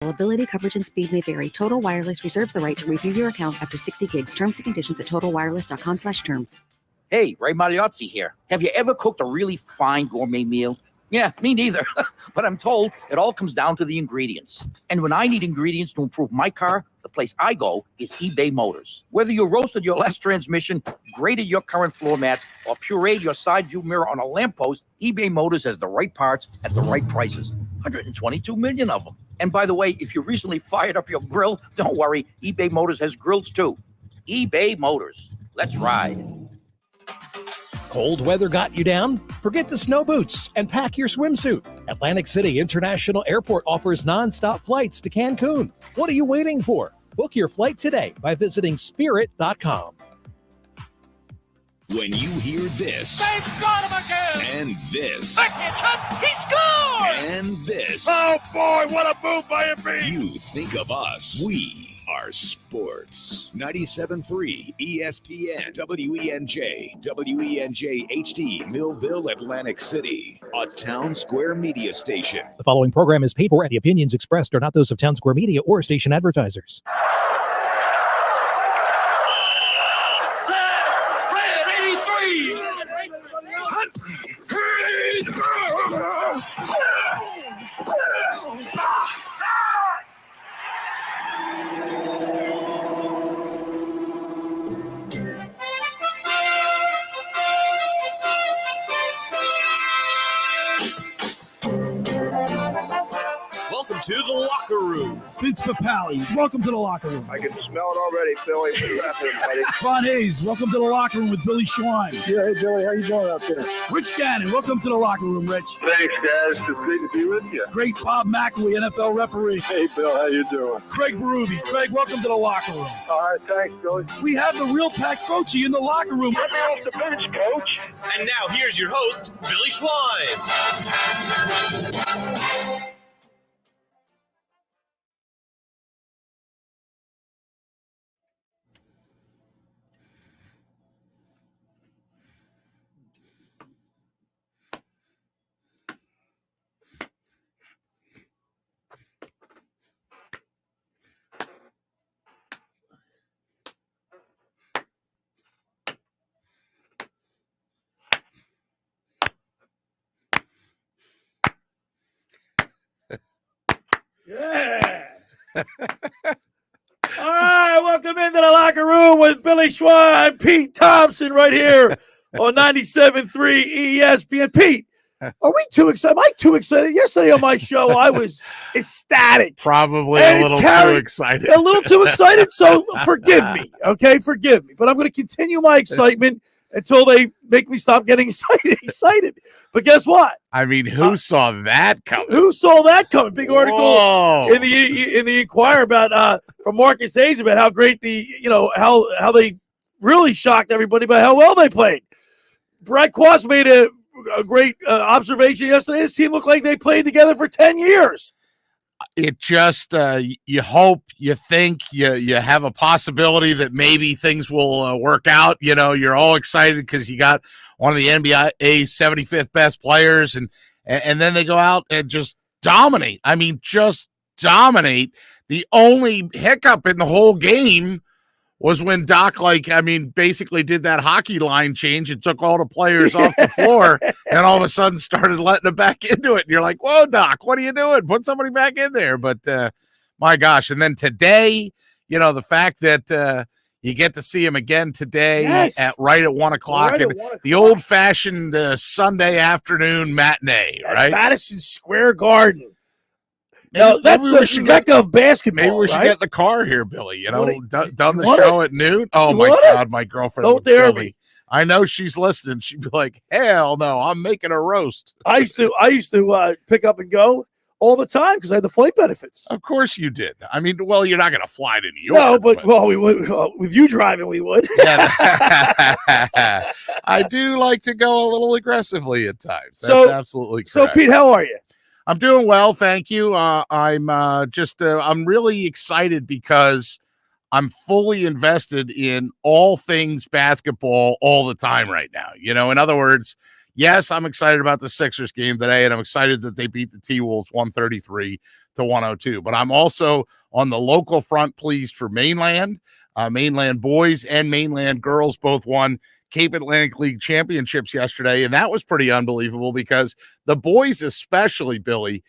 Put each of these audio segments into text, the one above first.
Availability, coverage, and speed may vary. Total Wireless reserves the right to review your account after 60 gigs. Terms and conditions at totalwireless.com/terms. Hey, Ray Magliozzi here. Have you ever cooked a really fine gourmet meal? Yeah, me neither. But I'm told it all comes down to the ingredients. And when I need ingredients to improve my car, the place I go is eBay Motors. Whether you roasted your last transmission, graded your current floor mats, or pureed your side view mirror on a lamppost, eBay Motors has the right parts at the right prices. 122 million of them. And by the way, if you recently fired up your grill, don't worry, eBay Motors has grills too. eBay Motors. Let's ride. Cold weather got you down? Forget the snow boots and pack your swimsuit. Atlantic City International Airport offers nonstop flights to Cancun. What are you waiting for? Book your flight today by visiting spirit.com. When you hear this, they've got him again, and this, he scored, and this, oh boy, what a move by Embiid! You think of us. We are sports. 97.3 ESPN, WENJ, WENJ HD, Millville, Atlantic City, a Town Square media station. The following program is paid for, and the opinions expressed are not those of Town Square Media or station advertisers. Welcome to the locker room. Vince Papali, welcome to the locker room. I can smell it already, Billy. What's happening, buddy? Von Hayes, welcome to the locker room with Billy Schwein. Yeah, hey, Billy, how you doing out there? Rich Gannon, welcome to the locker room, Rich. Thanks, guys. It's great to be with you. Great Bob McElwee, NFL referee. Hey, Bill, how you doing? Craig Berube. Craig, welcome to the locker room. All right, thanks, Billy. We have the real Pat Croce in the locker room. Get me off the bench, Coach. And now here's your host, Billy Schwein. Yeah. All right, welcome into the locker room with Billy Schwein, Pete Thompson right here on 97.3 ESPN. Pete, are we too excited? Am I too excited? Yesterday on my show, I was ecstatic. Probably a little too excited. A little too excited, so forgive me, okay? Forgive me. But I'm going to continue my excitement until they make me stop getting excited. But guess what? I mean, who saw that coming? Who saw that coming? Big article in the Inquirer about from Marcus Hayes about how great how they really shocked everybody by how well they played. Brad Quast made a great observation yesterday. His team looked like they played together for 10 years. It just you hope, you think, you have a possibility that maybe things will work out. You know, you're all excited because you got one of the NBA's 75th best players, and then they go out and just dominate. I mean, just dominate. The only hiccup in the whole game was when Doc, basically did that hockey line change and took all the players off the floor and all of a sudden started letting them back into it. And you're like, whoa, Doc, what are you doing? Put somebody back in there. But, my gosh. And then today, the fact that you get to see him again today at 1 o'clock. Right and at 1 o'clock. The old-fashioned Sunday afternoon matinee, At right? Madison Square Garden. No, that's the mecca of basketball. Maybe we should right? get the car here, Billy. Done the want show at noon. Oh, my God, my girlfriend. Don't dare me. I know she's listening. She'd be like, hell no, I'm making a roast. I used to pick up and go all the time because I had the flight benefits. Of course you did. I mean, well, you're not going to fly to New York. No, but we would. With you driving, we would. Yeah, I do like to go a little aggressively at times. That's absolutely correct. So, Pete, how are you? I'm doing well, thank you. I'm really excited because I'm fully invested in all things basketball all the time right now. In other words, yes, I'm excited about the Sixers game today, and I'm excited that they beat the T-Wolves 133-102. But I'm also on the local front pleased for Mainland. Mainland boys and Mainland girls both won Cape Atlantic League championships yesterday, and that was pretty unbelievable because the boys especially, Billy,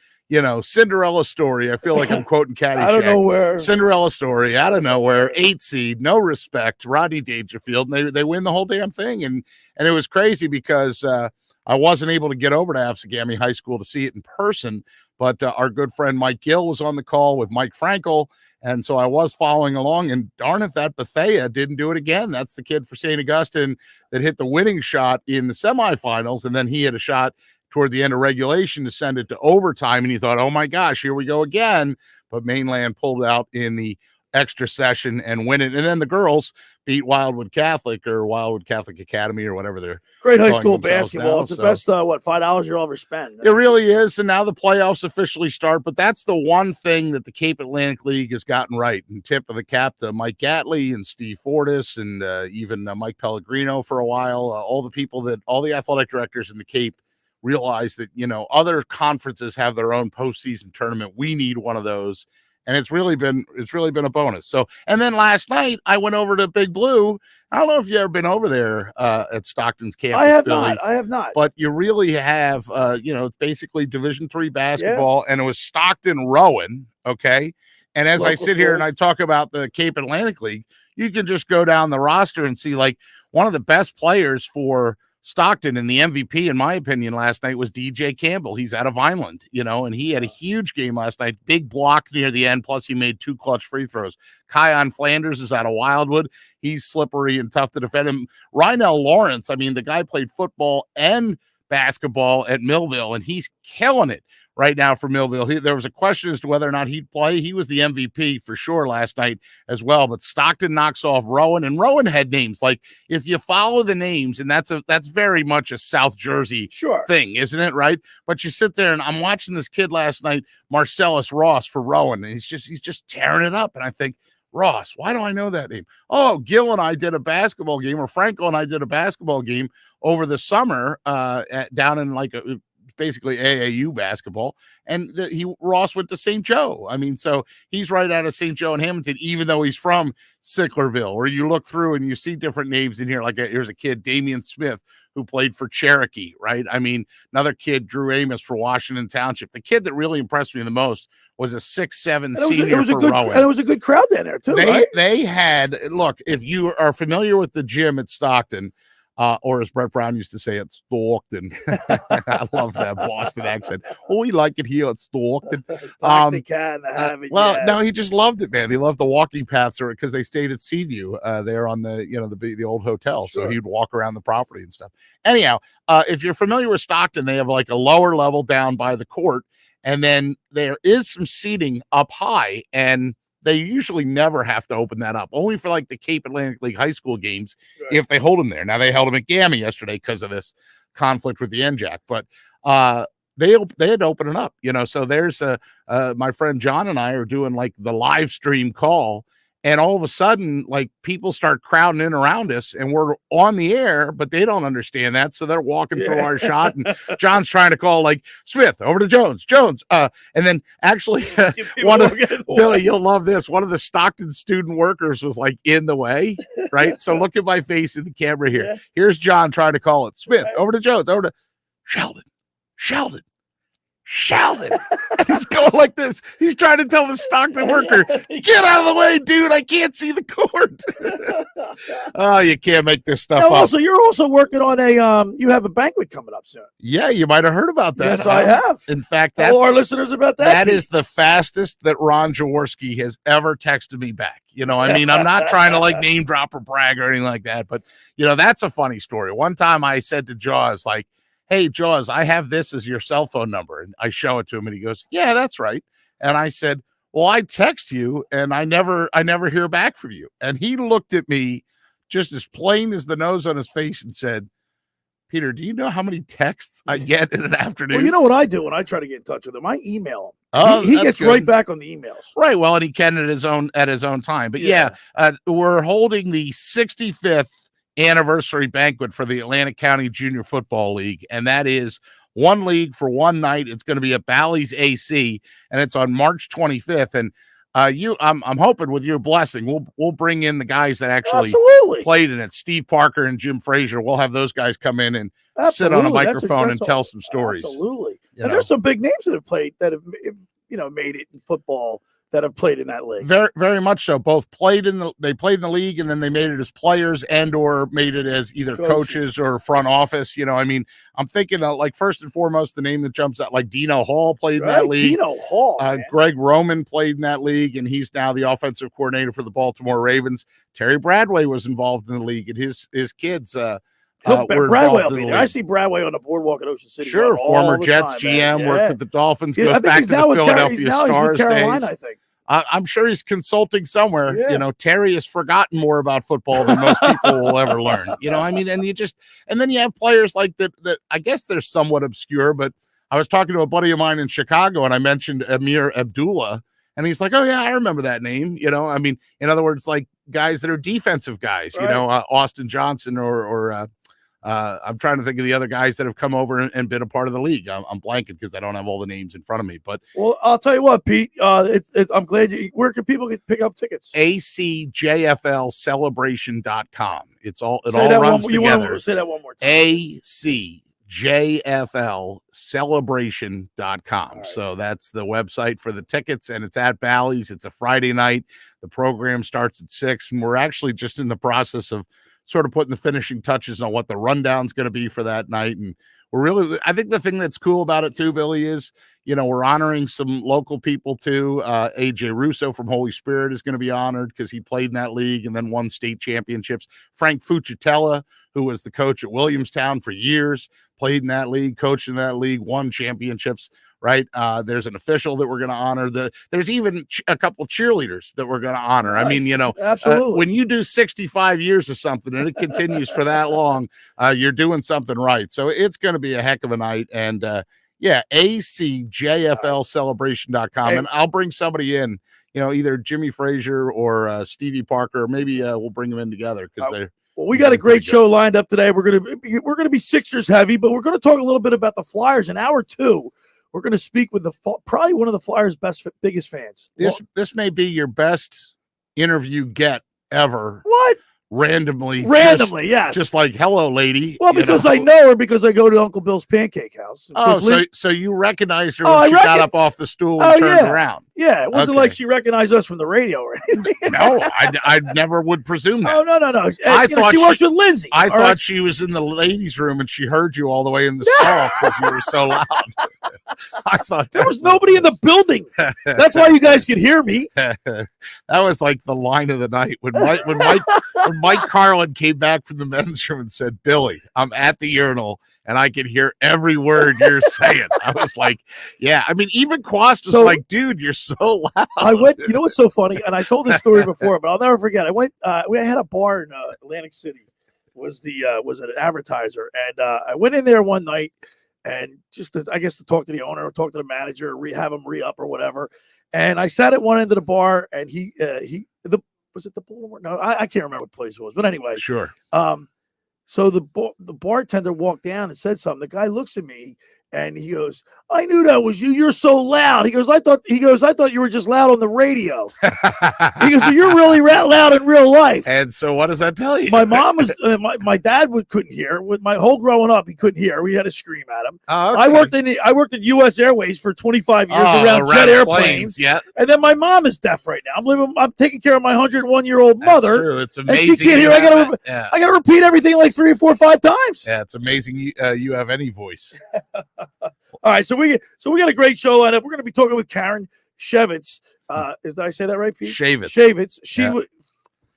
Cinderella story. I feel like I'm quoting Caddyshack. Out of nowhere. Cinderella story, out of nowhere, 8 seed, no respect, Rodney Dangerfield, and they win the whole damn thing. And it was crazy because I wasn't able to get over to Absegami High School to see it in person, but our good friend Mike Gill was on the call with Mike Frankel, and so I was following along, and darn if that Bethea didn't do it again. That's the kid for St. Augustine that hit the winning shot in the semifinals, and then he had a shot toward the end of regulation to send it to overtime, and you thought, oh my gosh, here we go again. But Mainland pulled out in the extra session and win it. And then the girls beat Wildwood Catholic or Wildwood Catholic Academy or whatever they're great high school basketball. Now, it's the best, $5 you'll ever spend. It really is. And now the playoffs officially start, but that's the one thing that the Cape Atlantic League has gotten right. And tip of the cap to Mike Gatley and Steve Fortis and even Mike Pellegrino for a while. All the athletic directors in the Cape realize that, other conferences have their own postseason tournament. We need one of those. And it's really been a bonus. So, and then last night I went over to Big Blue. I don't know if you've ever been over there at Stockton's campus. I have not. But you really have, it's basically Division III basketball, and it was Stockton Rowan. Okay. And as I sit here and I talk about the Cape Atlantic League, you can just go down the roster and see like one of the best players for Stockton, and the MVP, in my opinion, last night was DJ Campbell. He's out of Vineland, and he had a huge game last night. Big block near the end, plus he made 2 clutch free throws. Kion Flanders is out of Wildwood. He's slippery and tough to defend him. Rynell Lawrence, the guy played football and basketball at Millville, and he's killing it right now for Millville. There was a question as to whether or not he'd play. He was the MVP for sure last night as well, but Stockton knocks off Rowan, and Rowan had names. Like, if you follow the names, and that's very much a South Jersey thing, isn't it? Right. But you sit there, and I'm watching this kid last night, Marcellus Ross for Rowan, and he's just tearing it up. And I think, Ross, why do I know that name? Oh, Gil and I did a basketball game, or Franco and I did a basketball game over the summer down in basically AAU basketball, and Ross went to St. Joe. So he's right out of St. Joe and Hamilton, even though he's from Sicklerville. Or you look through and you see different names in here. Like here's a kid, Damian Smith, who played for Cherokee, right? Another kid, Drew Amos for Washington Township. The kid that really impressed me the most was a 6'7" senior for Rowan. And it was a good crowd down there too. They had, look, if you are familiar with the gym at Stockton, or as Brett Brown used to say, it's Stockton. I love that Boston accent. Oh, we like it here at Stockton. No, he just loved it, man. He loved the walking paths because they stayed at Seaview there on the old hotel. Sure. So he'd walk around the property and stuff. Anyhow, if you're familiar with Stockton, they have like a lower level down by the court, and then there is some seating up high, and they usually never have to open that up, only for like the Cape Atlantic League high school games, if they hold them there. Now, they held them at Gammy yesterday because of this conflict with the NJAC, but they had to open it up, so there's my friend John and I are doing like the live stream call, and all of a sudden, like, people start crowding in around us, and we're on the air, but they don't understand that. So they're walking through our shot, and John's trying to call like Smith over to Jones, and then actually Billy, you'll love this. One of the Stockton student workers was like in the way, right? So look at my face in the camera here. Yeah. Here's John trying to call it Smith over to Jones, over to Sheldon. And he's going like this. He's trying to tell the Stockton worker, get out of the way, dude. I can't see the court. Oh, you can't make this stuff up. Also, you're also working on you have a banquet coming up soon. Yeah, you might have heard about that. Yes, I have. In fact, tell our listeners about that. That is the fastest that Ron Jaworski has ever texted me back. I'm not trying to like name drop or brag or anything like that, but that's a funny story. One time I said to Jaws, like, hey, Jaws, I have this as your cell phone number. And I show it to him, and he goes, yeah, that's right. And I said, well, I text you, and I never hear back from you. And he looked at me just as plain as the nose on his face and said, Peter, do you know how many texts I get in an afternoon? Well, you know what I do when I try to get in touch with him? I email him. Oh, he gets right back on the emails. Right. Well, and he can at his own time. But yeah, we're holding the 65th anniversary banquet for the Atlantic County Junior Football League, and that is one league for one night. It's going to be at Bally's AC, and it's on March 25th. And I'm hoping with your blessing, we'll bring in the guys that actually played in it. Steve Parker and Jim Frazier. We'll have those guys come in and sit on a microphone and tell some stories. Absolutely. And there's some big names that have played that have, made it in football that have played in that league. Very, very much so. Both played in the league, and then they made it as players and or made it as either coaches or front office. I'm thinking like first and foremost, the name that jumps out, like Dino Hall played in that league. Dino Hall, Greg Roman played in that league, and he's now the offensive coordinator for the Baltimore Ravens. Terry Bradway was involved in the league, and his kids. Bradway will be there. I see Bradway on the boardwalk at Ocean City. Sure, former Jets GM, worked with the Dolphins, goes back to the Philadelphia Stars Carolina, days. I think. I'm sure he's consulting somewhere. Yeah. Terry has forgotten more about football than most people will ever learn. And then you have players like that. I guess they're somewhat obscure, but I was talking to a buddy of mine in Chicago, and I mentioned Amir Abdullah, and he's like, "Oh yeah, I remember that name." In other words, like guys that are defensive guys. Right. Austin Johnson or I'm trying to think of the other guys that have come over and been a part of the league. I'm blanking because I don't have all the names in front of me. But I'll tell you what, Pete. I'm glad where can people pick up tickets? ACJFLcelebration.com. It all runs together. You want to say that one more time? ACJFLcelebration.com. Right. So that's the website for the tickets, and it's at Bally's. It's a Friday night. The program starts at 6, and we're actually just in the process of sort of putting the finishing touches on what the rundown's going to be for that night. And I think the thing that's cool about it too, Billy, is, we're honoring some local people too. AJ Russo from Holy Spirit is going to be honored because he played in that league and then won state championships. Frank Fucitella, who was the coach at Williamstown for years, played in that league, coached in that league, won championships. Right. There's an official that we're going to honor. There's even a couple cheerleaders that we're going to honor. Right. I mean, absolutely. When you do 65 years of something and it continues for that long, you're doing something right. So it's going to be a heck of a night. And ACJFLcelebration.com. And I'll bring somebody in, either Jimmy Frazier or Stevie Parker. Maybe we'll bring them in together because they're. Well, we got a great show lined up today. We're gonna be Sixers heavy, but we're gonna talk a little bit about the Flyers in hour 2. We're going to speak with probably one of the Flyers' biggest fans. This may be your best interview get ever. What? Randomly, yes. Just like, hello, lady. Well, because I know her because I go to Uncle Bill's Pancake House. Oh, so you recognized her when she got up off the stool and turned around. Yeah, it wasn't like she recognized us from the radio or anything. No, I never would presume that. Oh, no. I thought she works with Lindsay. I thought she was in the ladies' room and she heard you all the way in the stall because you were so loud. I thought there was nobody in the building. That's why you guys could hear me. That was like the line of the night when Mike Carlin came back from the men's room and said, "Billy, I'm at the urinal and I can hear every word you're saying." I was like, yeah. I mean, even Quast was like, "Dude, you're so loud." I went, you know what's so funny? And I told this story before, but I'll never forget. I went, we had a bar in Atlantic City, was an advertiser. And I went in there one night and just to talk to the owner or talk to the manager, have him re-up or whatever. And I sat at one end of the bar and was it the Baltimore? No, I can't remember what place it was. But anyway. Sure. So the bartender walked down and said something. The guy looks at me and he goes, "I knew that was you. You're so loud." He goes, I thought you were just loud on the radio." He goes, "So you're really loud in real life." And so what does that tell you? My mom was, my dad couldn't hear. With my whole growing up, he couldn't hear. We had to scream at him. Oh, okay. I worked at U.S. Airways for 25 years around jet airplanes. Yeah. And then my mom is deaf right now. I'm taking care of my 101-year-old mother. That's true. It's amazing. And she can't hear. I got to repeat everything like 3 or 4 or 5 times. Yeah, it's amazing you have any voice. All right, so we got a great show lined up. We're going to be talking with Karen Schaevitz. Did I say that right, Pete? Schaevitz. She was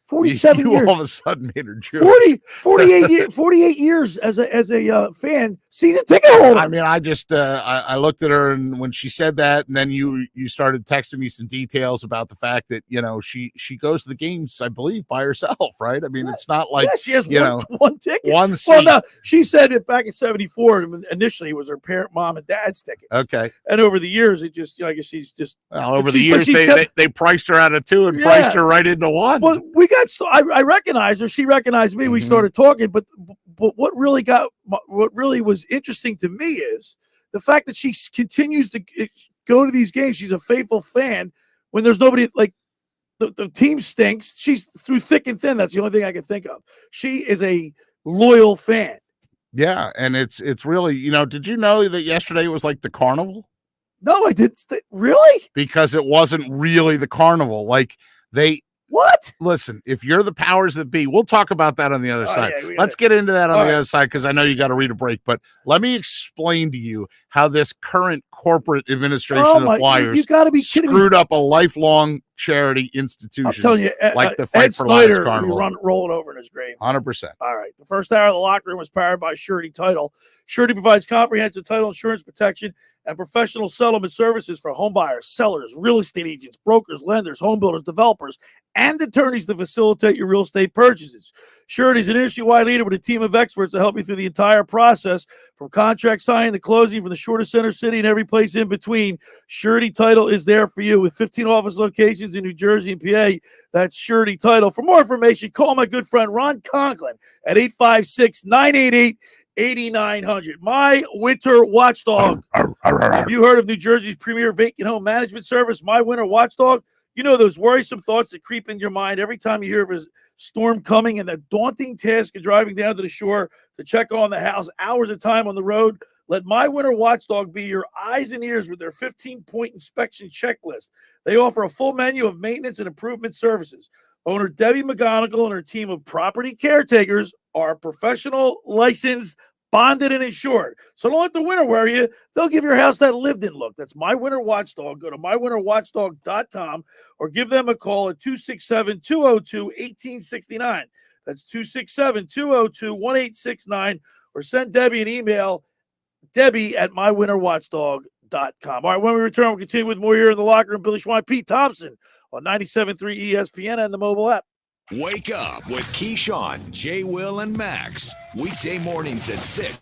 47 years. You all of a sudden made her joke. 48 years as a fan season ticket holder. I mean, I just I looked at her, and when she said that, and then you started texting me some details about the fact that she goes to the games, I believe, by herself, right? I mean, it's not like she has one ticket, one seat. Well, no, she said it back in '74. Initially, it was her parent, mom, and dad's ticket. Okay, and over the years, it just I guess she's just over the years they priced her out of two and priced her right into one. But we got I recognized her. She recognized me. We started talking, but what really was interesting to me is the fact that she continues to go to these games. She's a faithful fan when there's nobody. Like the team stinks. She's through thick and thin. That's the only thing I can think of. She is a loyal fan. Yeah, and it's really, did you know that yesterday was like the carnival? No, I didn't. Really? Because it wasn't really the carnival. Like What? Listen, if you're the powers that be, we'll talk about that on the other side. Yeah, Let's get into that on the other side, because I know you got to read a break. But let me explain to you how this current corporate administration of the Flyers you gotta be screwed up a lifelong charity institution. I'm telling you, like the Fight Ed for Lives Snyder Carnival. rolling over in his grave. 100%. All right. The first hour of the locker room was powered by Surety Title. Surety provides comprehensive title insurance protection and professional settlement services for home buyers, sellers, real estate agents, brokers, lenders, home builders, developers, and attorneys to facilitate your real estate purchases. Surety is an industry-wide leader with a team of experts to help you through the entire process, from contract signing to closing, from the shortest center city and every place in between. Surety Title is there for you with 15 office locations in New Jersey and PA. That's Surety Title. For more information, call my good friend Ron Conklin at 856-988-8900. My Winter Watchdog. Have you heard of New Jersey's premier vacant home management service, My Winter Watchdog? You know those worrisome thoughts that creep in your mind every time you hear of a storm coming, and the daunting task of driving down to the shore to check on the house, hours of time on the road. Let My Winter Watchdog be your eyes and ears with their 15-point inspection checklist. They offer a full menu of maintenance and improvement services. Owner Debbie McGonigal and her team of property caretakers are professional, licensed, bonded, and insured. So don't let the winter worry you. They'll give your house that lived-in look. That's My Winter Watchdog. Go to mywinterwatchdog.com or give them a call at 267-202-1869. That's 267-202-1869, or send Debbie an email, Debbie@mywinterwatchdog.com. All right, when we return, we'll continue with more here in the locker room. Billy Schwein, Pete Thompson on 97.3 ESPN and the mobile app. Wake up with Keyshawn, J. Will, and Max. Weekday mornings at 6.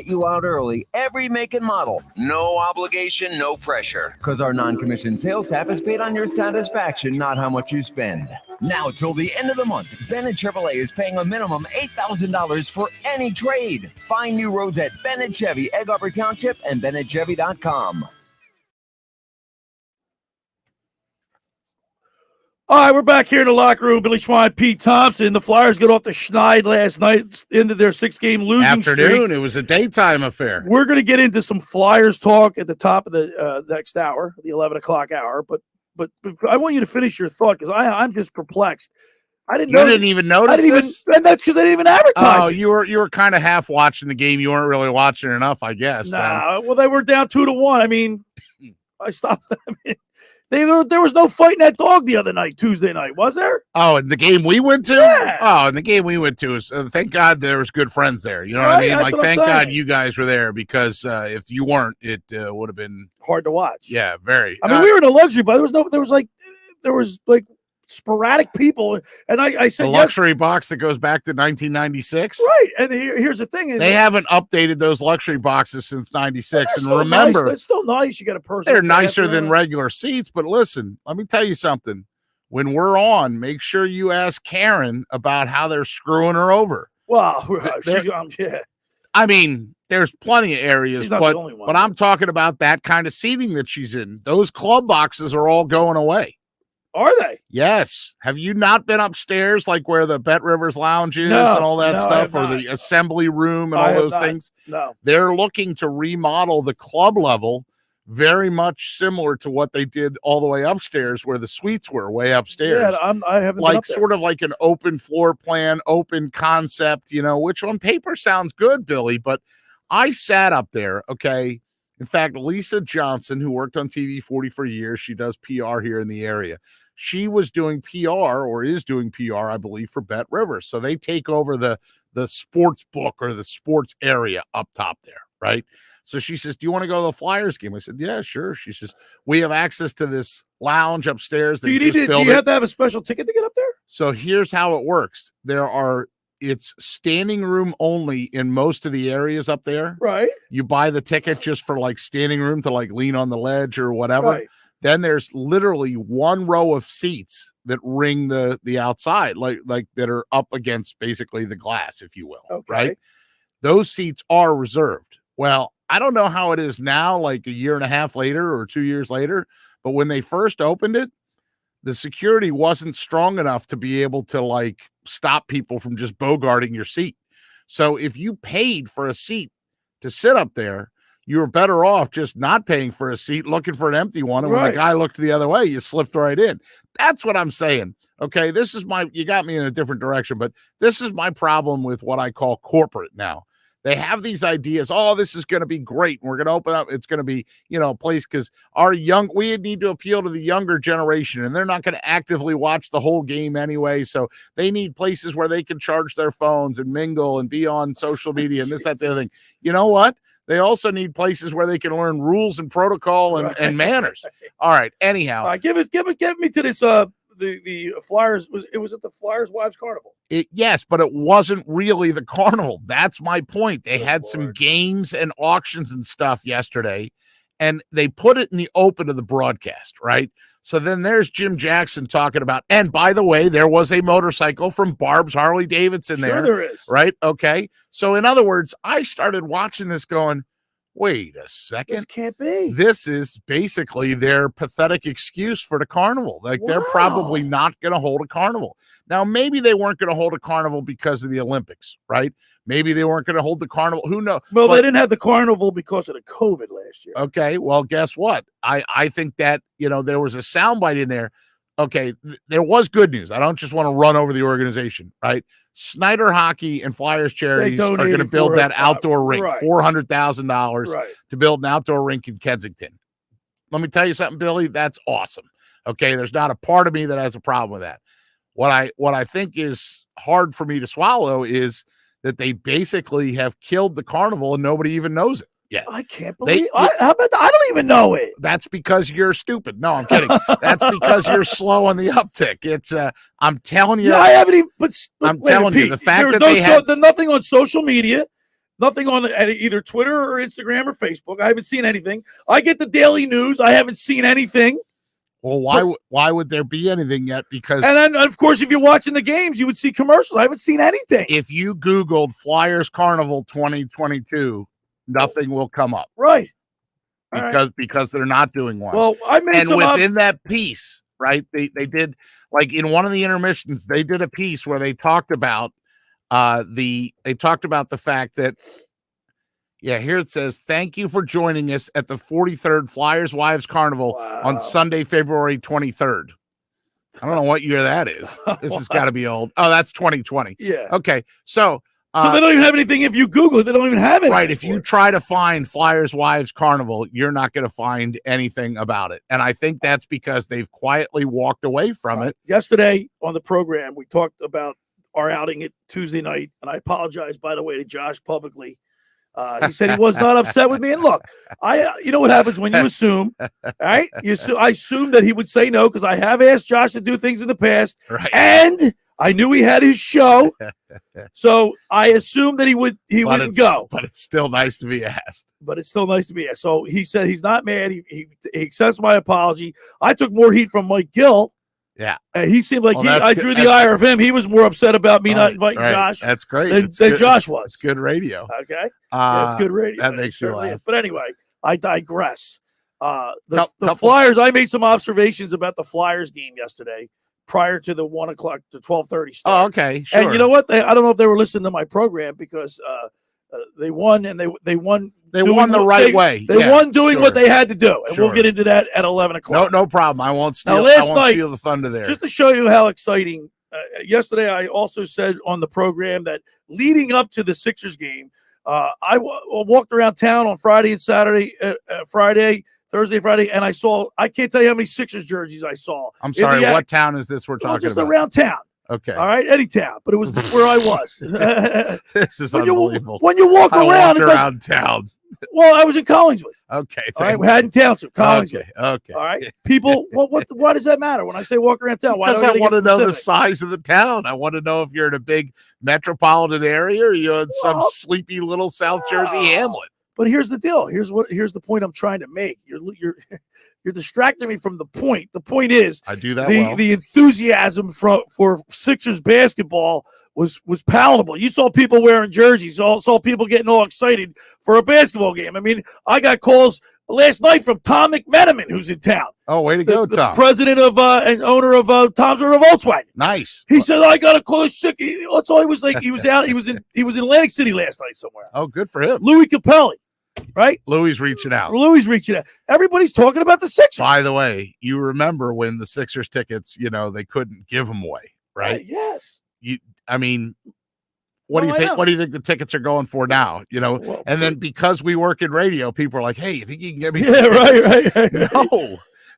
you out early every make and model. No obligation, no pressure. Because our non-commissioned sales staff is paid on your satisfaction, not how much you spend. Now till the end of the month, Bennett Chevrolet is paying a minimum $8,000 for any trade. Find new roads at Bennett Chevy, Egg Harbor Township, and BennettChevy.com. All right, we're back here in the locker room. Billy Schwein, Pete Thompson. The Flyers got off the schneid last night, into their 6-game losing streak. Afternoon. It was a daytime affair. We're going to get into some Flyers talk at the top of the next hour, the 11 o'clock hour. But I want you to finish your thought because I'm just perplexed. I didn't know. You didn't even notice this? And that's because they didn't even advertise. Oh, it. you were kind of half watching the game. You weren't really watching enough, I guess. Nah, well, they were down 2-1. I mean, I stopped. I mean, there was no fighting that dog the other night, Tuesday night, was there? Oh, in the game we went to? Yeah. Oh, in the game we went to, thank God there was good friends there. You know what I mean? Like, thank God you guys were there because if you weren't, it would have been hard to watch. Yeah, very. I mean, we were in a luxury, but there was like sporadic people, and I said the luxury box that goes back to 1996, right? And here's the thing: they haven't updated those luxury boxes since '96. And remember, nice. It's still nice. You got a person. They're nicer than regular seats. But listen, let me tell you something. When we're on, make sure you ask Karen about how they're screwing her over. Well, yeah. I mean, there's plenty of areas, She's not the only one. but I'm talking about that kind of seating that she's in. Those club boxes are all going away. Are they? Yes. Have you not been upstairs, like where the Bet Rivers Lounge is and all that stuff, or the assembly room and all those things? No. They're looking to remodel the club level very much similar to what they did all the way upstairs, where the suites were way upstairs. Yeah, I haven't like been up there. sort of like an open floor plan, open concept, which on paper sounds good, Billy. But I sat up there, okay. In fact, Lisa Johnson, who worked on TV 40 for years, she does PR here in the area. She was doing PR or is doing PR, I believe, for Bet Rivers. So they take over the sports book or the sports area up top there, right? So she says, do you want to go to the Flyers game? I said, yeah, sure. She says, we have access to this lounge upstairs. Do you have to have a special ticket to get up there? So here's how it works. It's standing room only in most of the areas up there. Right. You buy the ticket just for like standing room to like lean on the ledge or whatever. Right. Then there's literally one row of seats that ring the outside, like that are up against basically the glass, if you will. Okay. Right. Those seats are reserved. Well, I don't know how it is now, like a year and a half later or 2 years later, but when they first opened it, the security wasn't strong enough to be able to like stop people from just bogarting your seat. So if you paid for a seat to sit up there, you were better off just not paying for a seat, looking for an empty one. And when the guy looked the other way, you slipped right in. That's what I'm saying. Okay. You got me in a different direction, but this is my problem with what I call corporate now. They have these ideas. Oh, this is going to be great. We're going to open up. It's going to be, a place because we need to appeal to the younger generation, and they're not going to actively watch the whole game anyway. So they need places where they can charge their phones and mingle and be on social media and this, that, the other thing. You know what? They also need places where they can learn rules and protocol and manners. All right. Anyhow, get me to this. The Flyers was at the Flyers Wives Carnival. Yes, but it wasn't really the carnival. That's my point. They had some games and auctions and stuff yesterday, and they put it in the open of the broadcast, right? So then there's Jim Jackson talking about, and by the way, there was a motorcycle from Barb's Harley Davidson there. Sure there is. Right? Okay. So in other words, I started watching this going, wait a second. This can't be. This is basically their pathetic excuse for the carnival. Like they're probably not going to hold a carnival. Now, maybe they weren't going to hold a carnival because of the Olympics, right? Maybe they weren't going to hold the carnival. Who knows? Well, they didn't have the carnival because of the COVID last year. Okay. Well, guess what? I think that, there was a soundbite in there. Okay. There was good news. I don't just want to run over the organization, right? Snyder Hockey and Flyers Charities are going to build that outdoor rink, $400,000 to build an outdoor rink in Kensington. Let me tell you something, Billy. That's awesome. Okay, there's not a part of me that has a problem with that. What I think is hard for me to swallow is that they basically have killed the carnival and nobody even knows it yet. I can't believe. I don't even know it. That's because you're stupid. No, I'm kidding. That's because you're slow on the uptick. It's I'm telling you. Yeah, I haven't even. But I'm telling you, the fact that there's nothing on social media. Nothing on either Twitter or Instagram or Facebook. I haven't seen anything. I get the daily news. I haven't seen anything. Well, why would there be anything yet? Because and then, of course, if you're watching the games, you would see commercials. I haven't seen anything. If you Googled Flyers Carnival 2022, nothing will come up. Right. Because they're not doing one. Well, I made and within that piece, right? They did, like, in one of the intermissions, they did a piece where they talked about the fact that, here it says, thank you for joining us at the 43rd Flyers Wives Carnival on Sunday, February 23rd. I don't know what year that is. This has got to be old. Oh, that's 2020. Yeah. Okay. So they don't even have anything. If you Google it, they don't even have it. Right. If you try to find Flyers Wives Carnival, you're not going to find anything about it. And I think that's because they've quietly walked away from it. Yesterday on the program, we talked about our outing at Tuesday night. And I apologize, by the way, to Josh publicly. He said he was not upset with me. And look, you know what happens when you assume, all right? I assumed that he would say no because I have asked Josh to do things in the past. Right. And I knew he had his show. So I assumed that he wouldn't go. But it's still nice to be asked. So he said he's not mad. He accepts my apology. I took more heat from Mike Gill. Yeah. He seemed like I drew the ire of him. He was more upset about me not inviting Josh. That's great. Than Josh was. It's good radio. Okay. It's good radio. That makes you laugh. But anyway, I digress. The Flyers, I made some observations about the Flyers game yesterday prior to the 1 o'clock to 12:30 start. Oh, okay. Sure. And you know what? I don't know if they were listening to my program because they won and they won. They won the right way. They won doing what they had to do. And we'll get into that at 11 o'clock. No problem. I won't steal, steal the thunder there. Just to show you how exciting, yesterday I also said on the program that leading up to the Sixers game, I walked around town on Friday and Saturday, Thursday, Friday, and I can't tell you how many Sixers jerseys I saw. I'm sorry, what town is this we're talking just about? Just around town. Okay. All right, any town, but it was where I was. This is unbelievable. When you walk around town. Well, I was in Collingswood. Okay. All right, we had in Township, Collingswood. Okay. All right. People, why does that matter when I say walk around town? Because I want to know the size of the town. I want to know if you're in a big metropolitan area or you're in some sleepy little South Jersey hamlet. But here's the deal. Here's the point I'm trying to make. You're distracting me from the point. The point is, I do that the enthusiasm for Sixers basketball was palatable. You saw people wearing jerseys. Saw people getting all excited for a basketball game. I mean, I got calls last night from Tom McMenamin, who's in town. Oh, way to go, Tom! The president of and owner of Thompson Volkswagen. Nice. He said, "I got a call sick." That's all he was like. He was out. He was in Atlantic City last night somewhere. Oh, good for him. Louis Capelli. Right? Louis reaching out. Everybody's talking about the Sixers. By the way, you remember when the Sixers tickets, they couldn't give them away, right? Yes. What do you think? What do you think the tickets are going for now? And then because we work in radio, people are like, "Hey, you think you can get me?" Yeah, right.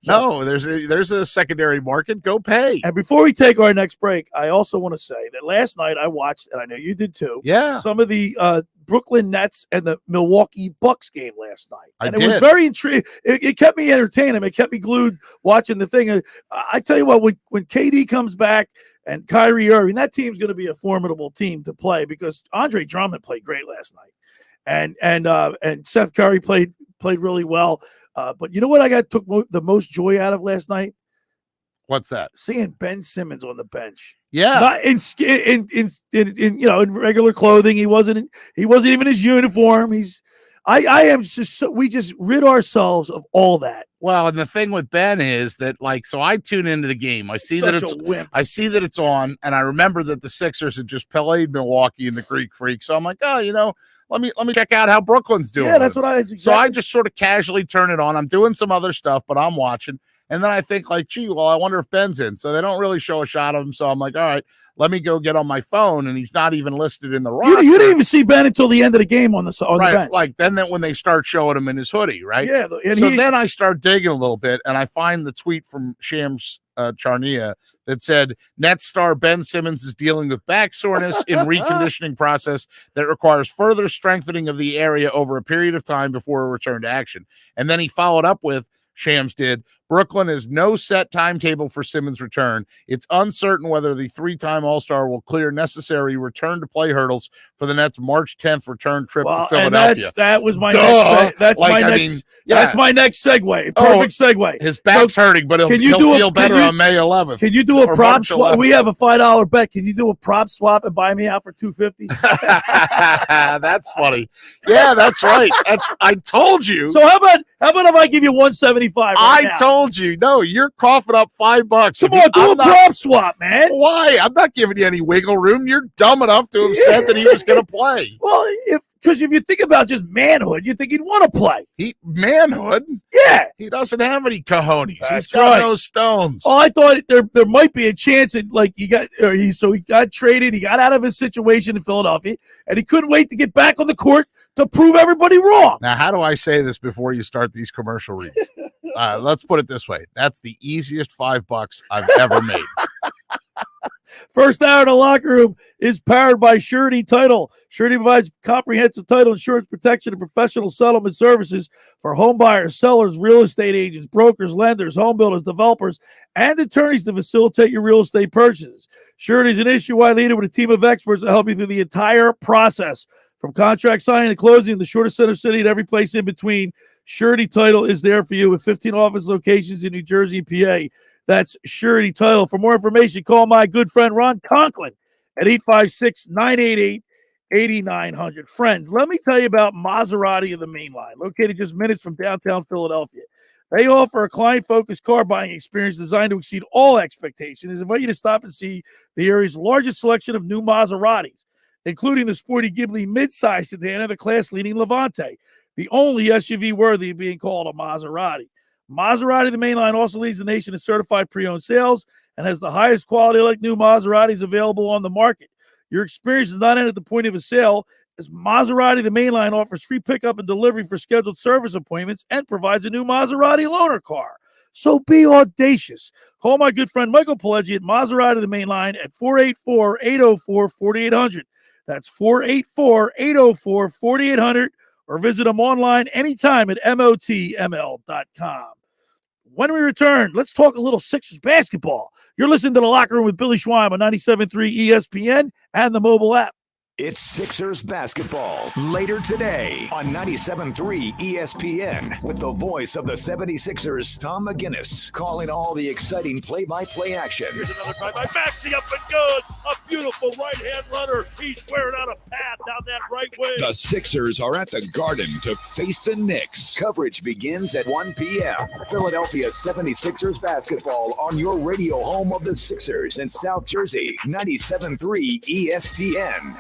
No, there's a secondary market. Go pay. And before we take our next break, I also want to say that last night I watched, and I know you did too. Yeah. Some of the Brooklyn Nets and the Milwaukee Bucks game last night. It was very intriguing. It kept me entertained. It kept me glued watching the thing. I tell you what, when KD comes back and Kyrie Irving, that team's going to be a formidable team to play because Andre Drummond played great last night, and Seth Curry played really well. But you know what took the most joy out of last night? What's that? Seeing Ben Simmons on the bench. Yeah, not in regular clothing. He wasn't even in his uniform. We just rid ourselves of all that. Well, and the thing with Ben is that, so I tune into the game. I see that it's on, and I remember that the Sixers had just played Milwaukee in the Greek Freak. So I'm like, let me check out how Brooklyn's doing. Yeah, that's what I. So I just sort of casually turn it on. I'm doing some other stuff, but I'm watching. And then I think I wonder if Ben's in. So they don't really show a shot of him. So I'm like, all right, let me go get on my phone. And he's not even listed in the roster. You didn't even see Ben until the end of the game on the bench. Then when they start showing him in his hoodie, right? Yeah. Then I start digging a little bit, and I find the tweet from Shams Charania that said, Nets star Ben Simmons is dealing with back soreness in reconditioning process that requires further strengthening of the area over a period of time before a return to action. And then he followed up with, Shams did, Brooklyn has no set timetable for Simmons' return. It's uncertain whether the three-time All-Star will clear necessary return-to-play hurdles for the Nets' March 10th return trip to Philadelphia. And that was my Duh. next. That's Like, my I next. mean, yeah. That's my next segue. Perfect segue. His back's hurting, but he'll feel better on May 11th. Can you do a or prop March swap? 11th. We have a $5 bet. Can you do a prop swap and buy me out for $250? That's funny. Yeah, that's right. I told you. So how about if I give you $175? I told you. No, you're coughing up $5. Come on, do a prop swap, man. Why? I'm not giving you any wiggle room. You're dumb enough to have said that he was going to play. Well, because if you think about just manhood, you think he'd want to play. Manhood? Yeah. He doesn't have any cojones. That's He's got right. no stones. Oh, I thought there might be a chance that he got traded. He got out of his situation in Philadelphia, and he couldn't wait to get back on the court to prove everybody wrong. Now, how do I say this before you start these commercial reads? Let's put it this way. That's the easiest $5 I've ever made. First hour in the locker room is powered by Surety Title. Surety provides comprehensive title insurance protection and professional settlement services for home buyers, sellers, real estate agents, brokers, lenders, home builders, developers, and attorneys to facilitate your real estate purchases. Surety is an issue-wide leader with a team of experts to help you through the entire process. From contract signing to closing, the shortest center city and every place in between, Surety Title is there for you with 15 office locations in New Jersey and PA. That's Surety Title. For more information, call my good friend Ron Conklin at 856-988-8900. Friends, let me tell you about Maserati of the Main Line, located just minutes from downtown Philadelphia. They offer a client-focused car buying experience designed to exceed all expectations. I invite you to stop and see the area's largest selection of new Maseratis, including the sporty Ghibli midsize sedan and the class-leading Levante, the only SUV worthy of being called a Maserati. Maserati, the Main Line, also leads the nation in certified pre-owned sales and has the highest quality like new Maseratis available on the market. Your experience does not end at the point of a sale, as Maserati, the Main Line, offers free pickup and delivery for scheduled service appointments and provides a new Maserati loaner car. So be audacious. Call my good friend Michael Pileggi at Maserati, the Main Line, at 484-804-4800. That's 484-804-4800, or visit them online anytime at motml.com. When we return, let's talk a little Sixers basketball. You're listening to The Locker Room with Billy Schweim on 97.3 ESPN and the mobile app. It's Sixers basketball later today on 97.3 ESPN with the voice of the 76ers, Tom McGinnis, calling all the exciting play-by-play action. Here's another drive by Maxey, up and good. A beautiful right-hand runner. He's squaring out a path down that right wing. The Sixers are at the Garden to face the Knicks. Coverage begins at 1 p.m. Philadelphia 76ers basketball on your radio home of the Sixers in South Jersey, 97.3 ESPN.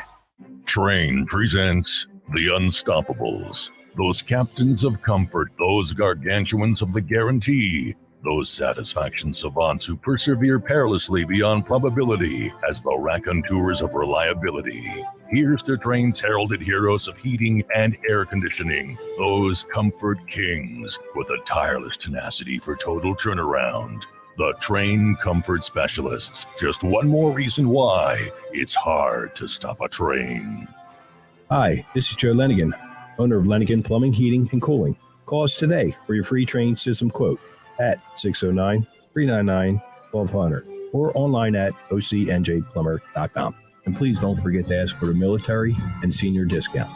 Train presents The Unstoppables. Those captains of comfort, those gargantuans of the guarantee, those satisfaction savants who persevere perilously beyond probability as the raconteurs of reliability. Here's the train's heralded heroes of heating and air conditioning, those comfort kings with a tireless tenacity for total turnaround. The Train Comfort Specialists. Just one more reason why it's hard to stop a train. Hi, this is Joe Lenigan, owner of Lenigan Plumbing, Heating, and Cooling. Call us today for your free train system quote at 609-399-1200 or online at ocnjplumber.com. And please don't forget to ask for the military and senior discount.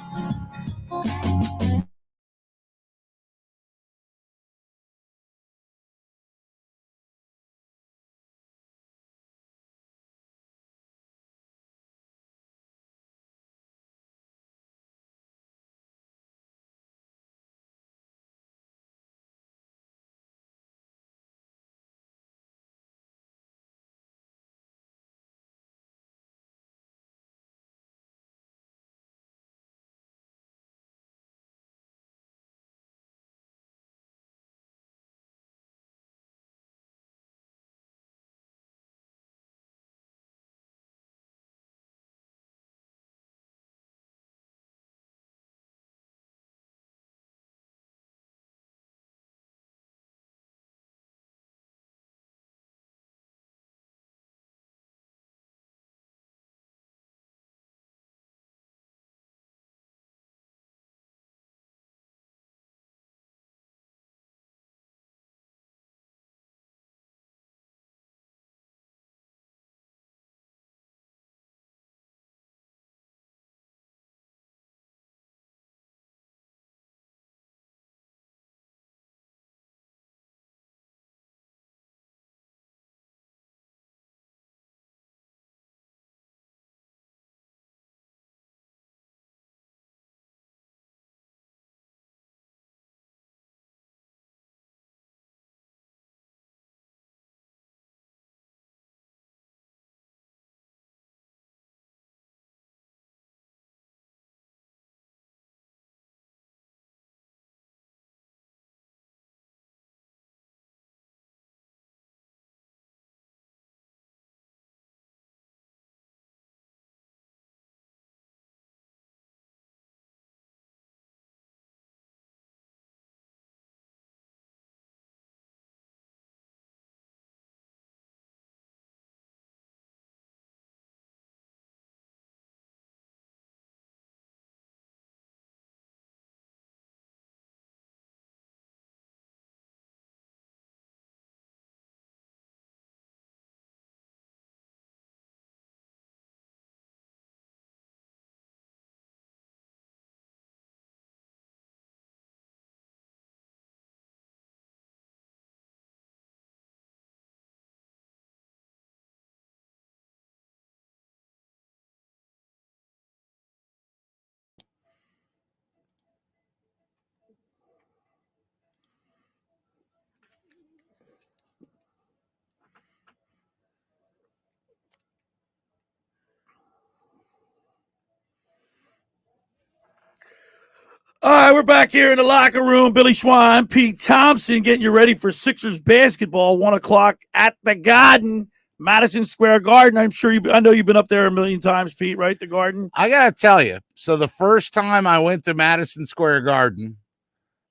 All right, we're back here in the locker room. Billy Schwein, Pete Thompson, getting you ready for Sixers basketball, 1 o'clock at the Garden, Madison Square Garden. I know you've been up there a million times, Pete, right? The Garden. I got to tell you, so the first time I went to Madison Square Garden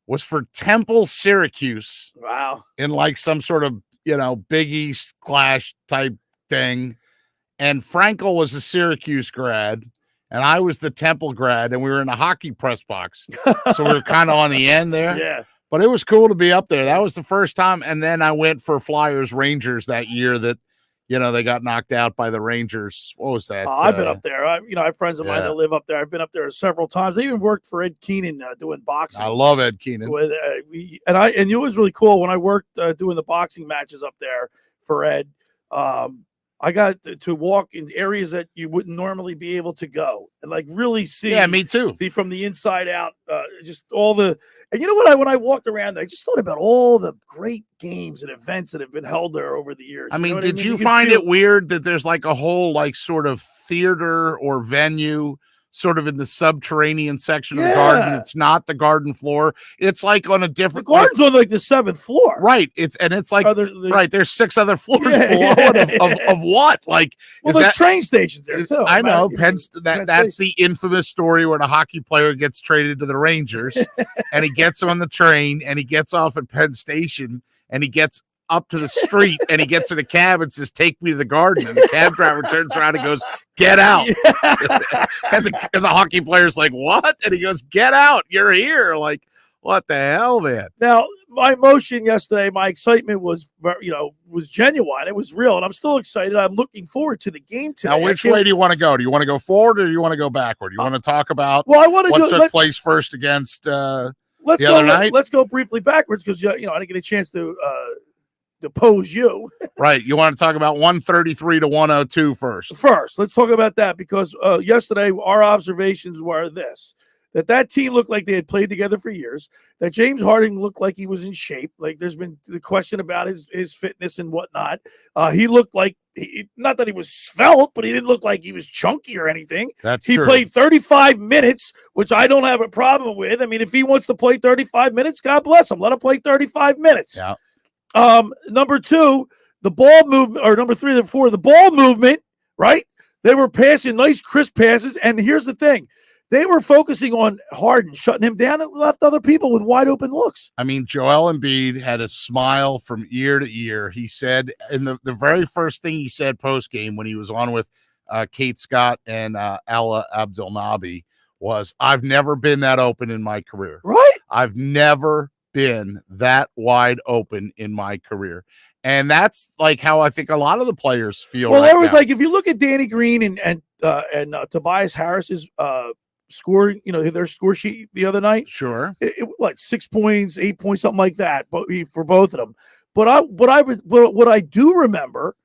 was for Temple Syracuse. Wow. In like some sort of, Big East clash type thing. And Frankel was a Syracuse grad, and I was the Temple grad, and we were in a hockey press box. So we were kind of on the end there. Yeah. But it was cool to be up there. That was the first time. And then I went for Flyers Rangers that year that, they got knocked out by the Rangers. What was that? I've been up there. I have friends of mine that live up there. I've been up there several times. I even worked for Ed Keenan doing boxing. I love Ed Keenan. And it was really cool when I worked doing the boxing matches up there for Ed. I got to walk in areas that you wouldn't normally be able to go and like really see. Yeah, me too. From the inside out, just all the. And you know what? When I walked around, I just thought about all the great games and events that have been held there over the years. Did you find it weird that there's like a whole like sort of theater or venue sort of in the subterranean section of the Garden? It's not the Garden floor. It's like on a different. The Garden's on like the 7th floor, right? It's like right. There's 6 other floors below of what? Like, the train stations there too. I know. That's the infamous story where the hockey player gets traded to the Rangers, and he gets on the train and he gets off at Penn Station and he gets up to the street and he gets in a cab and says, "Take me to the Garden." And the cab driver turns around and goes, "Get out." and the hockey player's like, "What?" And he goes, "Get out. You're here." Like, what the hell, man? Now, my emotion yesterday, my excitement was, was genuine. It was real. And I'm still excited. I'm looking forward to the game today. Now, which way do you want to go? Do you want to go forward or do you want to go backward? You want to talk about what took place first against the other night? Let's go briefly backwards because, I didn't get a chance to depose you. Right. You want to talk about 133 to 102 first. Let's talk about that because yesterday our observations were that team looked like they had played together for years, that James Harden looked like he was in shape. Like there's been the question about his fitness and whatnot. He looked like, not that he was svelte, but he didn't look like he was chunky or anything. He played 35 minutes, which I don't have a problem with. I mean, if he wants to play 35 minutes, God bless him. Let him play 35 minutes. Yeah. Number 2, the ball movement, or number 3, the ball movement, right? They were passing nice, crisp passes. And here's the thing. They were focusing on Harden, shutting him down, and left other people with wide open looks. I mean, Joel Embiid had a smile from ear to ear. He said, in the very first thing he said post-game when he was on with Kate Scott and Ala Abdelnaby was, "I've never been that open in my career." Right? I've never been that wide open in my career. And that's like how I think a lot of the players feel. Well, right there was now. like, if you look at Danny Green and Tobias Harris's score, their score sheet the other night. Sure. Like 6 points, 8 points, something like that, but for both of them. But what I do remember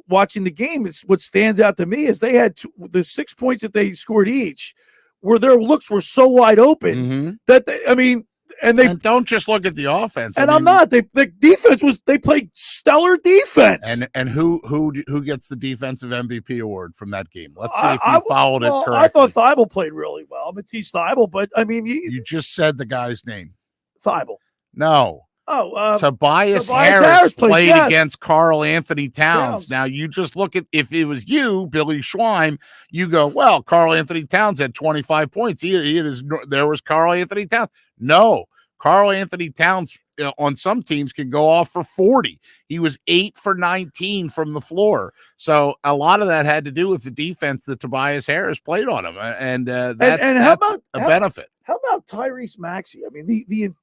watching the game is what stands out to me is they had the 6 points that they scored each, where their looks were so wide open that they don't just look at the offense. And the defense they played stellar defense. And who gets the defensive MVP award from that game? Let's see if you followed it correctly. I thought Thibault played really well, Matisse Thibault, but I mean, you just said the guy's name. Thibault. No. Oh, Tobias Harris played against Carl Anthony Towns. Now you just look at, if it was you, Billy Schwein, you go, well, Carl Anthony Towns had 25 points. There was Carl Anthony Towns. No, Carl Anthony Towns on some teams can go off for 40. He was 8 for 19 from the floor. So a lot of that had to do with the defense that Tobias Harris played on him, and that's a benefit. How about Tyrese Maxey? I mean,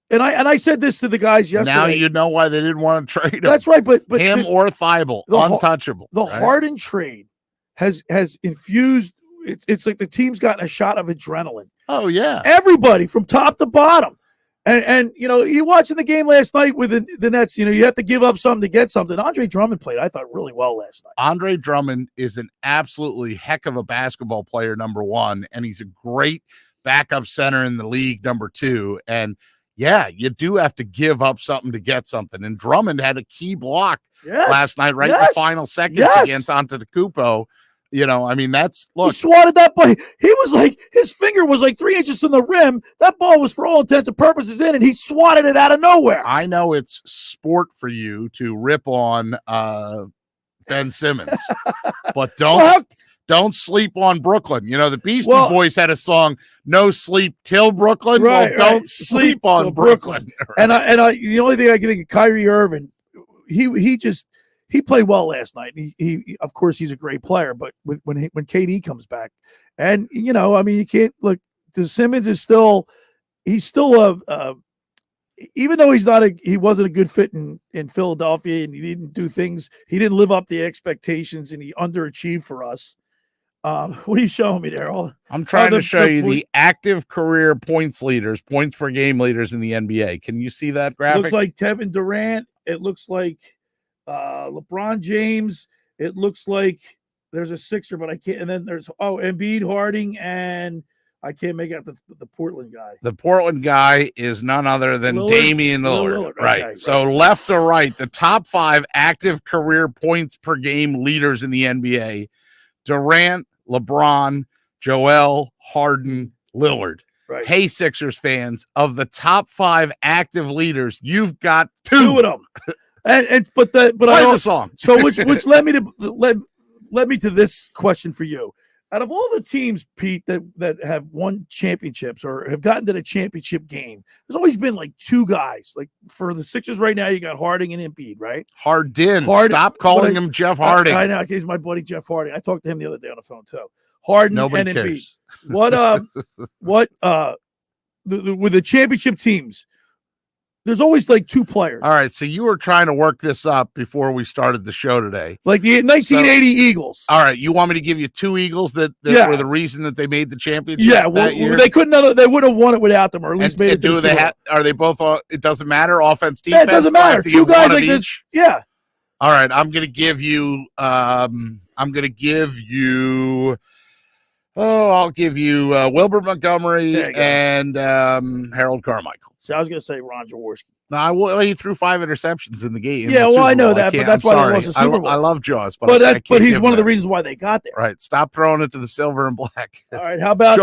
And I said this to the guys yesterday. Now you know why they didn't want to trade him. That's right, but him or Thibault, untouchable. The Harden trade has infused. It's like the team's gotten a shot of adrenaline. Oh yeah, everybody from top to bottom, and you watching the game last night with the Nets. You have to give up something to get something. Andre Drummond played, I thought, really well last night. Andre Drummond is an absolutely heck of a basketball player, number one, and he's a great backup center in the league, number two, and. Yeah, you do have to give up something to get something. And Drummond had a key block last night, right in the final seconds against Antetokounmpo. I mean, that's He look. swatted that ball. He was like, his finger was like 3 inches from the rim. That ball was, for all intents and purposes, in, and he swatted it out of nowhere. I know it's sport for you to rip on Ben Simmons, but don't sleep on Brooklyn. The Beastie Boys had a song, "No Sleep Till Brooklyn." Don't sleep on Brooklyn. And I, the only thing I can think of, Kyrie Irving, he played well last night. He of course he's a great player, but when KD comes back, and I mean, you can't look. The Simmons is he's still even though he wasn't a good fit in Philadelphia, and he didn't do things, he didn't live up to the expectations, and he underachieved for us. What are you showing me there? I'm trying to show you the active career points per game leaders in the NBA. Can you see that graphic? It looks like Kevin Durant. It looks like LeBron James. It looks like there's a Sixer, but I can't. And then there's Embiid, Harding, and I can't make out the Portland guy. The Portland guy is none other than Damian Lillard. Right. Okay, so left to right, the top 5 active career points per game leaders in the NBA: Durant, LeBron, Joel, Harden, Lillard. Right. Hey, Sixers fans, of the top 5 active leaders, you've got 2 of them. But play the song. So which led me to this question for you. Out of all the teams, Pete, that have won championships or have gotten to the championship game, there's always been like 2 guys. Like for the Sixers right now, you got Harding and Embiid, right? Harden. Stop calling him Jeff Harding. I know. He's my buddy Jeff Harding. I talked to him the other day on the phone too. Harden Nobody and cares. Embiid. With the championship teams, there's always like 2 players. All right, so you were trying to work this up before we started the show today. Like the 1980 Eagles. All right, you want me to give you 2 Eagles that were the reason that they made the championship? Yeah, that year? They would have won it without them, or at least made it. Do they are they both? It doesn't matter. Offense, defense. Yeah, it doesn't matter. 2 guys like this. Each? Yeah. All right, I'm going to give you. I'll give you Wilbert Montgomery and Harold Carmichael. So I was going to say Ron Jaworski. No, he threw 5 interceptions in the game. Yeah, I know that, but that's why they lost the Super Bowl. I love Jaws, but he's one of the reasons why they got there. Right, stop throwing it to the silver and black. How about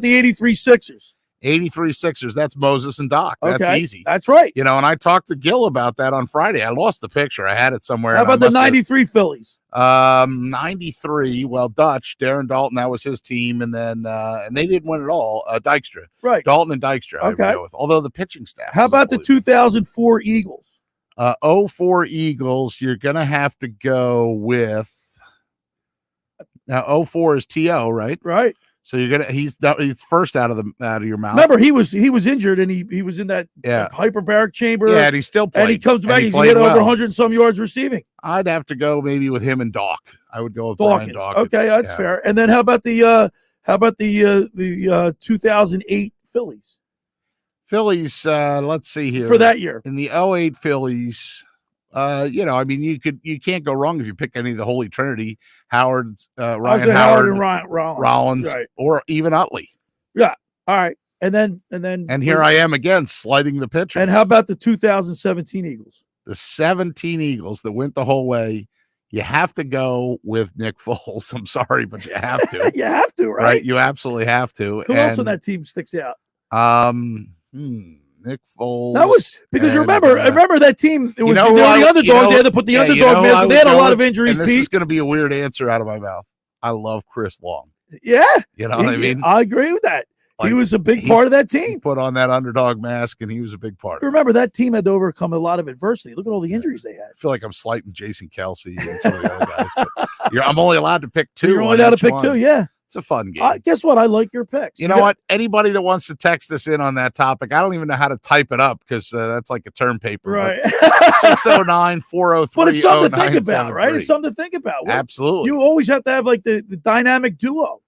the 83 Sixers? 83 Sixers. That's Moses and Doc. That's easy. That's right. And I talked to Gil about that on Friday. I lost the picture. I had it somewhere. How about the 93 Phillies? 93. Well, Dutch, Darren Dalton, that was his team. And then, and they didn't win at all. Dykstra. Right. Dalton and Dykstra. I would Okay. go with. Although the pitching staff. How about the 2004 Eagles? 04 Eagles. You're going to have to go with. Now, 04 is T.O., right? Right. So he's first out of your mouth. Remember, he was injured and he was in that hyperbaric chamber. Yeah, and he still played. And he comes back. He's hit over 100 and some yards receiving. I'd have to go maybe with him and Doc. I would go with Dawkins. Brian Dawkins. Okay, that's fair. And then how about the 2008 Phillies? Phillies. Let's see here For that year. In the 08 Phillies. I mean, you can't go wrong if you pick any of the Holy Trinity, Ryan Howard and Ryan Rollins, right. or even Utley. Yeah. All right. And here I am again sliding the pitcher. And how about the 2017 Eagles? The 17 Eagles that went the whole way. You have to go with Nick Foles. I'm sorry, but you have to. You have to, right? You absolutely have to. Who else on that team sticks out? Nick Foles. That was because remember that team. It was they were the underdogs. They had to put the underdog man. They had a lot of injuries. And this is going to be a weird answer out of my mouth. I love Chris Long. Yeah, you know what I mean. I agree with that. He was a big part of that team. He put on that underdog mask, and he was a big part. Remember that team had to overcome a lot of adversity. Look at all the injuries they had. I feel like I'm slighting Jason Kelsey and some of the other guys. But I'm only allowed to pick 2. You're only allowed to pick 2. Yeah. It's a fun game. Guess what? I like your picks. You know what? Anybody that wants to text us in on that topic, I don't even know how to type it up because that's like a term paper. Right. 609-403-0973. But it's something to think about, right? It's something to think about. Absolutely. You always have to have like the dynamic duo.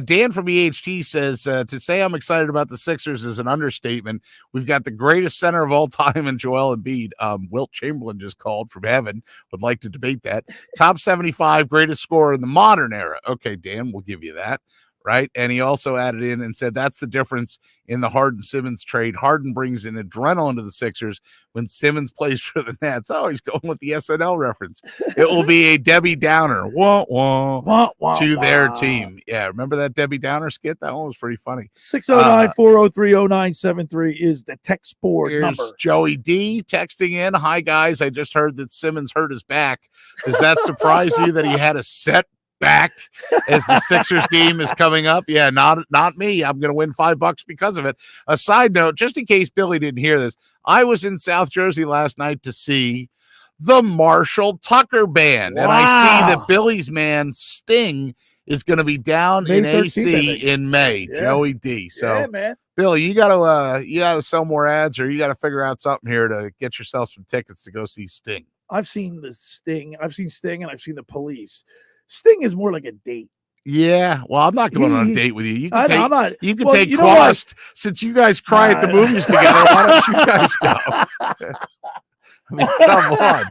Dan from EHT says, to say I'm excited about the Sixers is an understatement. We've got the greatest center of all time in Joel Embiid. Wilt Chamberlain just called from heaven. Would like to debate that. Top 75 greatest scorer in the modern era. Okay, Dan, we'll give you that. right? And he also added in and said that's the difference in the Harden-Simmons trade. Harden brings in adrenaline to the Sixers when Simmons plays for the Nets. Oh, he's going with the SNL reference. It will be a Debbie Downer to their team. Yeah, remember that Debbie Downer skit? That one was pretty funny. 609-403-0973 is the text board Here's number. Joey D texting in. Hi, guys. I just heard that Simmons hurt his back. Does that surprise you that he had a set back as the Sixers game is coming up? Yeah, not me. I'm going to win $5 because of it. A side note, just in case Billy didn't hear this, I was in South Jersey last night to see the Marshall Tucker Band. Wow. And I see that Billy's man Sting is going to be down May in 13th, AC in May. Yeah. Joey D. So Yeah, man. Billy, you gotta sell more ads, or you gotta figure out something here to get yourself some tickets to go see Sting. I've seen Sting, and I've seen the Police. Sting is more like a date. Yeah, well, I'm not going on a date with you. You can take you know Quast since you guys cry at the movies together. Why don't you guys go? I mean, come on,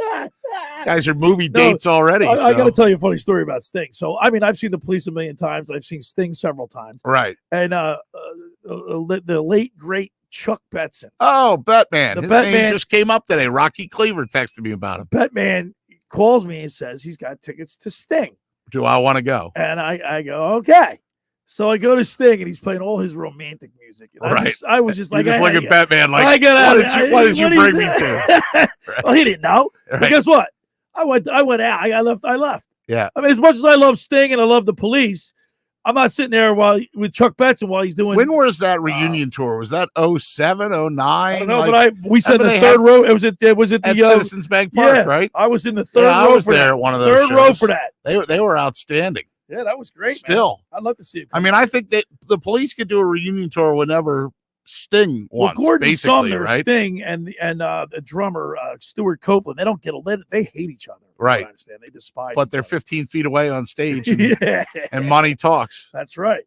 guys are movie dates already. I got to tell you a funny story about Sting. So, I mean, I've seen the Police a million times. I've seen Sting several times. Right. And the late great Chuck Betson. Oh, Batman. The His Batman name just came up today. Rocky Cleaver texted me about him. Batman calls me and says he's got tickets to Sting. Do I want to go? And I go, okay. So I go to Sting, and he's playing all his romantic music. And I was just like, you just look at Batman like, why did you bring me to? Right. Well, he didn't know. Right. But guess what? I went out. I left. Yeah. I mean, as much as I love Sting and I love the Police, I'm not sitting there with Chuck Betson while he's doing. When was that reunion tour? Was that 07, 09? I don't know, but we said the third row. It was at the Citizens Bank Park, right? I was in the third row. I was there at one of those third shows. row for that. They were outstanding. Yeah, that was great. Still, man. I'd love to see it. I mean, I think that the Police could do a reunion tour whenever Sting wants. Well, Gordon basically, Sumner, right? Sting, and the drummer Stuart Copeland, they don't get along. They hate each other. Right. I understand. They despise. But they're 15 feet away on stage, and money talks. That's right.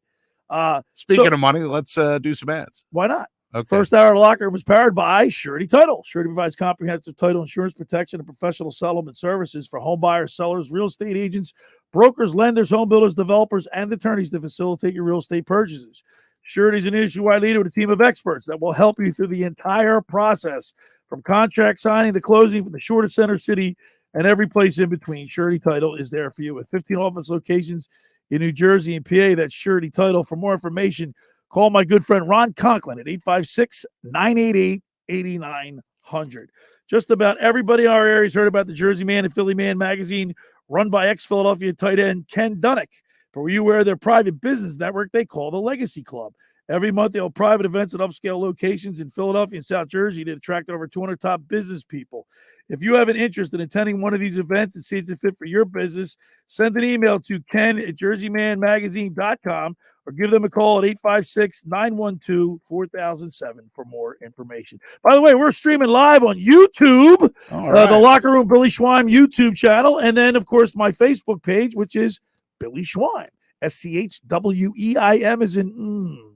Speaking of money, let's do some ads. Why not? Okay. First hour of the locker room was powered by Surety Title. Surety provides comprehensive title insurance protection and professional settlement services for home buyers, sellers, real estate agents, brokers, lenders, home builders, developers, and attorneys to facilitate your real estate purchases. Surety is an industry-wide leader with a team of experts that will help you through the entire process, from contract signing to closing, from the shore to center city and every place in between. Surety Title is there for you with 15 office locations in New Jersey and PA. That's Surety Title. For more information, call my good friend Ron Conklin at 856-988-8900. Just about everybody in our area has heard about the Jersey Man and Philly Man magazine, run by ex-Philadelphia tight end Ken Dunnick. For you aware of their private business network they call the Legacy Club. Every month, they hold private events at upscale locations in Philadelphia and South Jersey to attract over 200 top business people. If you have an interest in attending one of these events and see it's a fit for your business, send an email to ken@jerseymanmagazine.com or give them a call at 856-912-4007 for more information. By the way, we're streaming live on YouTube, the Locker Room Billy Schweim YouTube channel, and then, of course, my Facebook page, which is Billy Schweim, SCHWEIM is in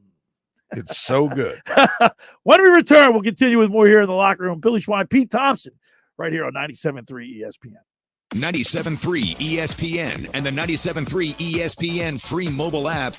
It's so good. When we return, we'll continue with more here in the Locker Room. Billy Schwein, Pete Thompson, right here on 97.3 ESPN. 97.3 ESPN and the 97.3 ESPN free mobile app.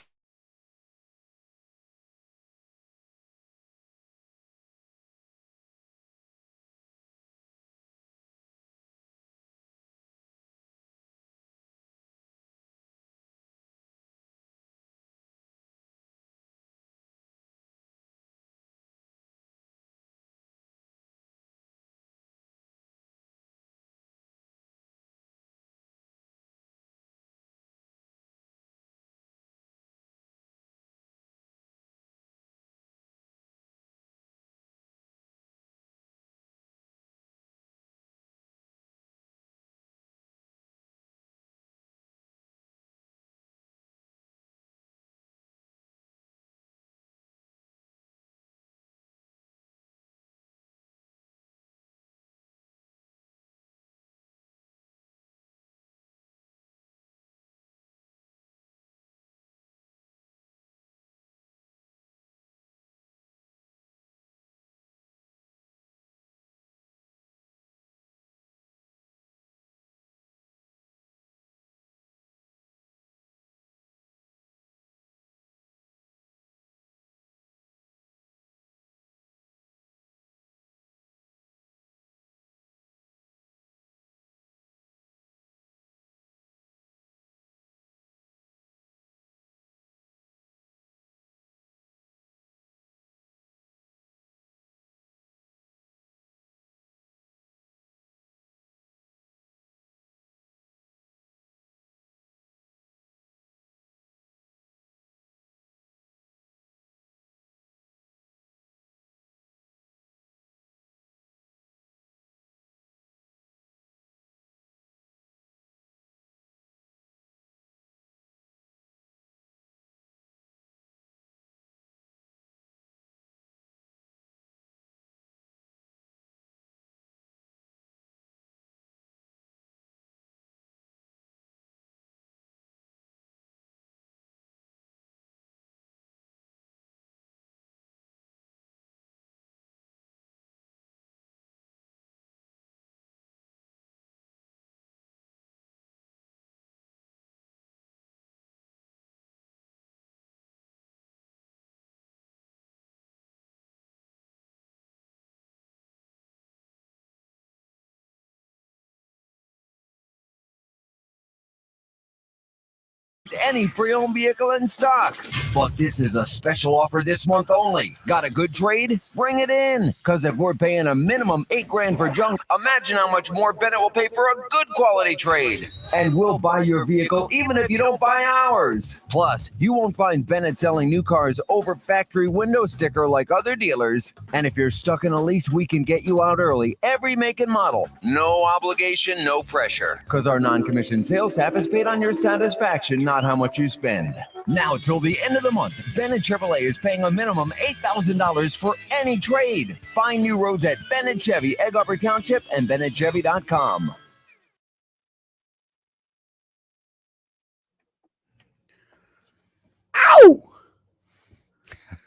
any pre-owned vehicle in stock. But this is a special offer this month only. Got a good trade? Bring it in. Because if we're paying a minimum $8,000 for junk, imagine how much more Bennett will pay for a good quality trade. And we'll buy your vehicle even if you don't buy ours. Plus, you won't find Bennett selling new cars over factory window sticker like other dealers. And if you're stuck in a lease, we can get you out early. Every make and model. No obligation, no pressure. Because our non-commissioned sales staff is paid on your satisfaction, not how much you spend. Now till the end of the month, Bennett Chevrolet is paying a minimum $8,000 for any trade. Find new roads at Bennett Chevy, Egg Harbor Township, and BennettChevy.com. Ow!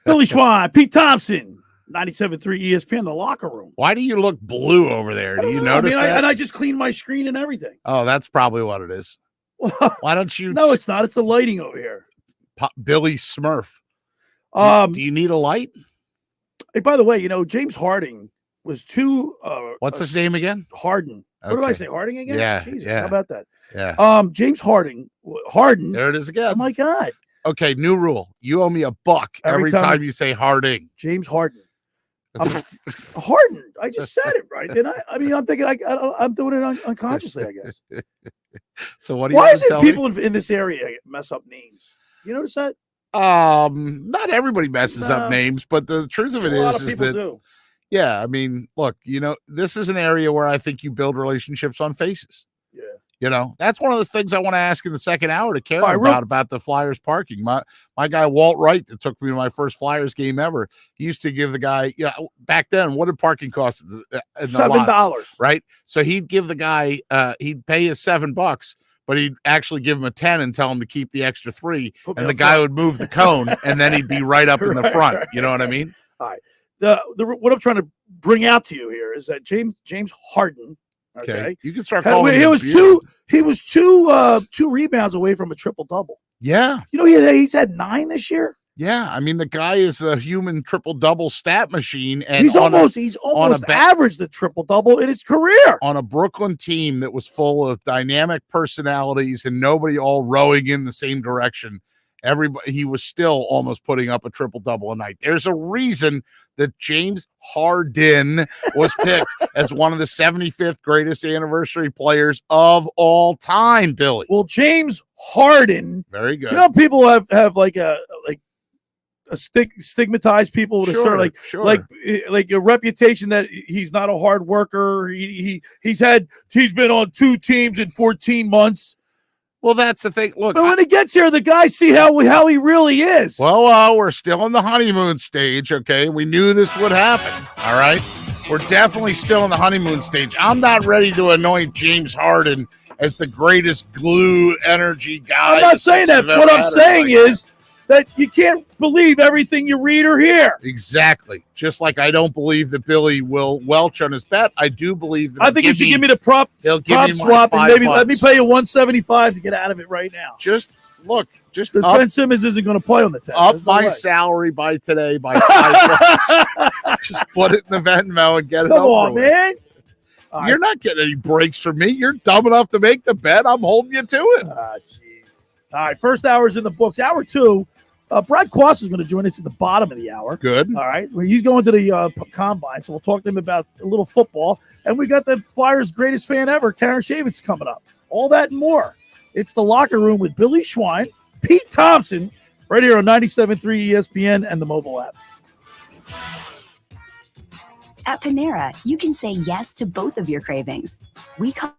Billy Schwein, Pete Thompson, 97.3 ESPN, the locker room. Why do you look blue over there? Do you notice that? And I just cleaned my screen and everything. Oh, that's probably what it is. Why don't you? No, it's not. It's the lighting over here. Billy Smurf. Do you need a light? Hey, by the way, James Harding was too. What's his name again? Harden. Okay. What did I say? Harding again? Yeah. Jesus, yeah. How about that? Yeah. James Harden. There it is again. Oh my God. Okay, new rule. You owe me $1 every time you say Harding. James Harden. Harden. I just said it right, didn't I? I mean, I'm thinking I'm doing it unconsciously, I guess. So what do you? Why is it people in this area mess up names? You notice that? Not everybody messes up names, but the truth of it is that do. Yeah, I mean, look, this is an area where I think you build relationships on faces. Yeah. That's one of the things I want to ask in the second hour to Karen about the Flyers parking. My guy, Walt Wright, that took me to my first Flyers game ever, he used to give the guy, back then, what did parking cost? $7. Right? So he'd give the guy, he'd pay his $7, but he'd actually give him a 10 and tell him to keep the extra 3. And the guy would move the cone, and then he'd be right up in the front. You know what I mean? All right. What I'm trying to bring out to you here is that James Harden. Okay, you can start calling. He was two rebounds away from a triple double. Yeah, he's had 9 this year. Yeah, I mean the guy is a human triple double stat machine, and he's almost averaged the triple double in his career on a Brooklyn team that was full of dynamic personalities and nobody all rowing in the same direction. He was still almost putting up a triple double a night. There's a reason that James Harden was picked as one of the 75th greatest anniversary players of all time, Billy. Well, James Harden, very good. People have like stigmatized people with a sort of like a reputation that he's not a hard worker. He's been on 2 teams in 14 months. Well, that's the thing. Look, but when he gets here, the guys see how he really is. Well, we're still in the honeymoon stage, okay? We knew this would happen, all right? We're definitely still in the honeymoon stage. I'm not ready to anoint James Harden as the greatest glue energy guy. I'm not saying that. What I'm saying is that you can't believe everything you read or hear. Exactly. Just like I don't believe that Billy will welch on his bet. I do believe that. I think you should give me the prop swap and maybe let me pay you $175 to get out of it right now. Just look. Just Ben Simmons isn't going to play on the test. Up my salary by today by $5. Just put it in the Venmo and get it over. Come on, man. You're not getting any breaks from me. You're dumb enough to make the bet. I'm holding you to it. Jeez. All right. First hour's in the books. Hour 2. Brad Quast is going to join us at the bottom of the hour. Good. All right. Well, he's going to the combine, so we'll talk to him about a little football. And we got the Flyers' greatest fan ever, Karen Schaevitz, coming up. All that and more. It's the locker room with Billy Schwein, Pete Thompson, right here on 97.3 ESPN and the mobile app. At Panera, you can say yes to both of your cravings. We call